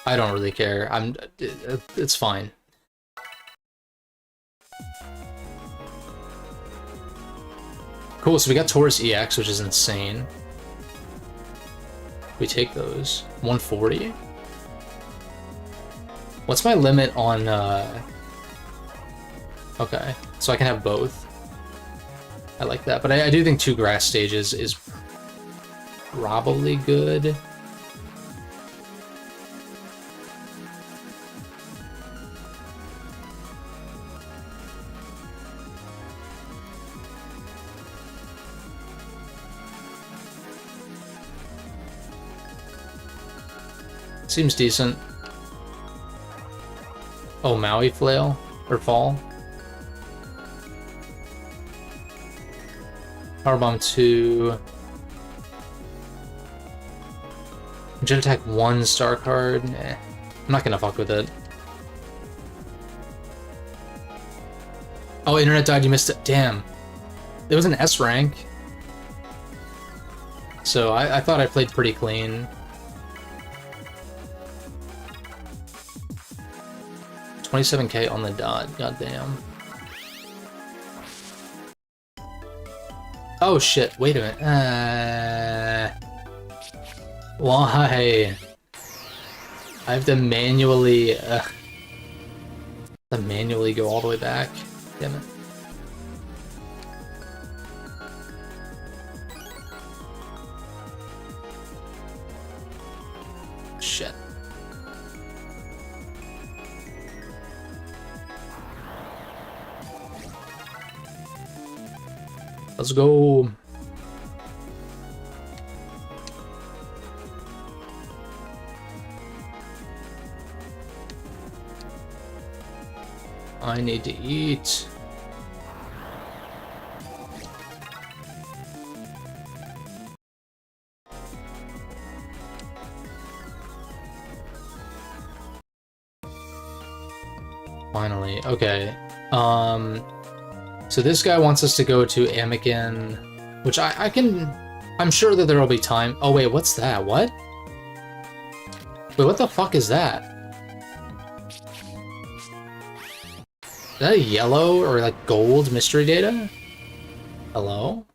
I don't really care. It's fine. Cool, so we got Taurus EX, which is insane. We take those. 140? What's my limit on, Okay, so I can have both. I like that, but I do think 2 grass stages is probably good. Seems decent. Oh, Maui Flail? Or Fall? Powerbomb 2. Jet Attack 1 star card? Nah. I'm not gonna fuck with it. Oh, internet died, you missed it. Damn. It was an S rank. So I thought I played pretty clean. 27k on the dot, goddamn. Oh shit, wait a minute. Why? I have to manually go all the way back. Damn it. Shit. Let's go. I need to eat. Finally, okay. So this guy wants us to go to Amiken, which I can I'm sure that there will be time. Oh wait, what's that? What? Wait, what the fuck is that? Is that a yellow or like gold mystery data? Hello?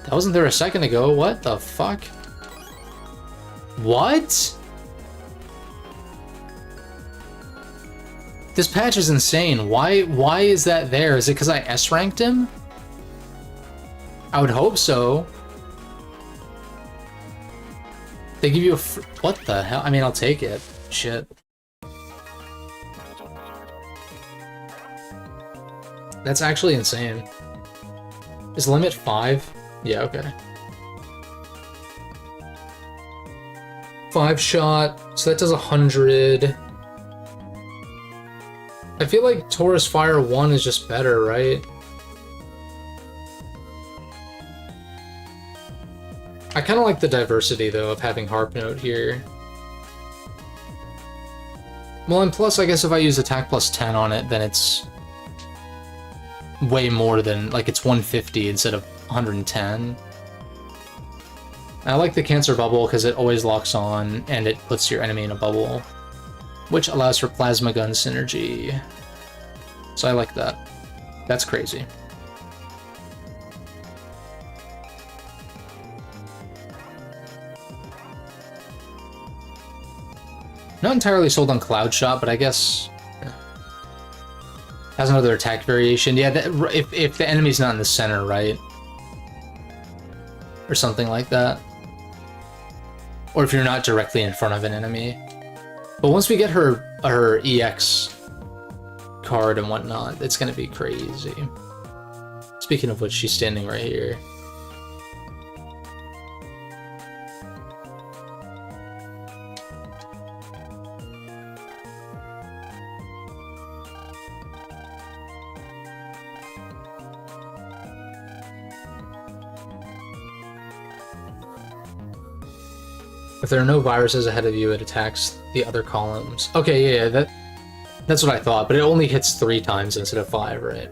That wasn't there a second ago. What the fuck? What? This patch is insane. Why is that there? Is it because I S-ranked him? I would hope so. They give you a what the hell? I mean, I'll take it. Shit. That's actually insane. Is limit 5? Yeah, okay. 5 shot, so that does 100. I feel like Taurus Fire 1 is just better, right? I kind of like the diversity, though, of having Harp Note here. Well, and plus, I guess if I use attack plus 10 on it, then it's way more than, like, it's 150 instead of 110. I like the Cancer Bubble because it always locks on, and it puts your enemy in a bubble, which allows for Plasma Gun synergy. So I like that. That's crazy. Not entirely sold on Cloud Shot, but I guess has another attack variation. Yeah, if the enemy's not in the center, right? Or something like that. Or if you're not directly in front of an enemy. But once we get her EX card and whatnot, it's gonna be crazy. Speaking of which, she's standing right here. If there are no viruses ahead of you, it attacks the other columns. Okay, yeah, that's what I thought, but it only hits 3 times instead of 5, right?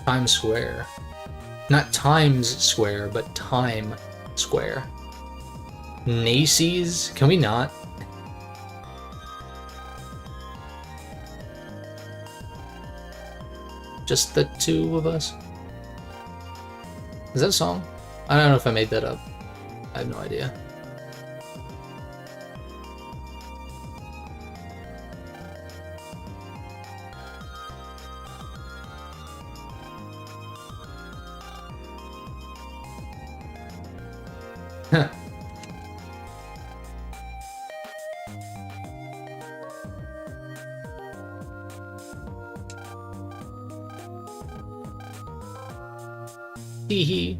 Times Square. Not Times Square, but Time Square. Naces? Can we not? Just the 2 of us? Is that a song? I don't know if I made that up. I have no idea. Hee.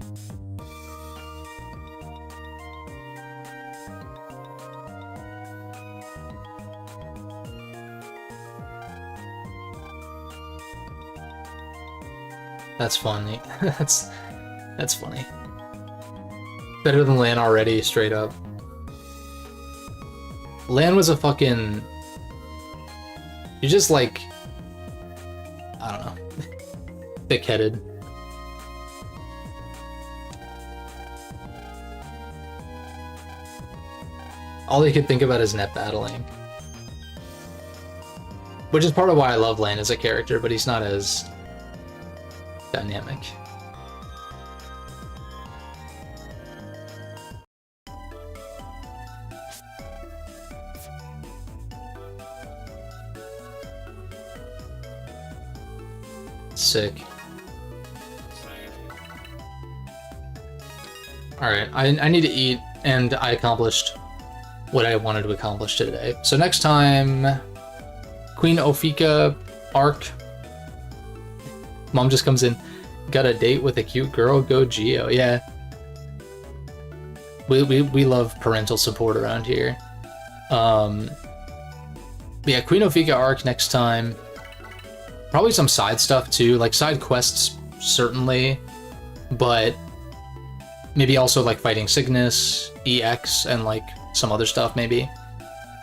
That's funny. That's funny. Better than Lan already, straight up. Lan was a fucking... You're just like... I don't know. Thick-headed. All he could think about is net battling. Which is part of why I love Lan as a character, but he's not as dynamic. Sick. Alright, I need to eat, and I accomplished what I wanted to accomplish today. So next time, Queen Ofika arc. Mom just comes in. Got a date with a cute girl? Go Geo. Yeah. We love parental support around here. But yeah, Queen Ofika arc next time. Probably some side stuff too, like side quests certainly, but maybe also like fighting Cygnus, EX, and like some other stuff maybe.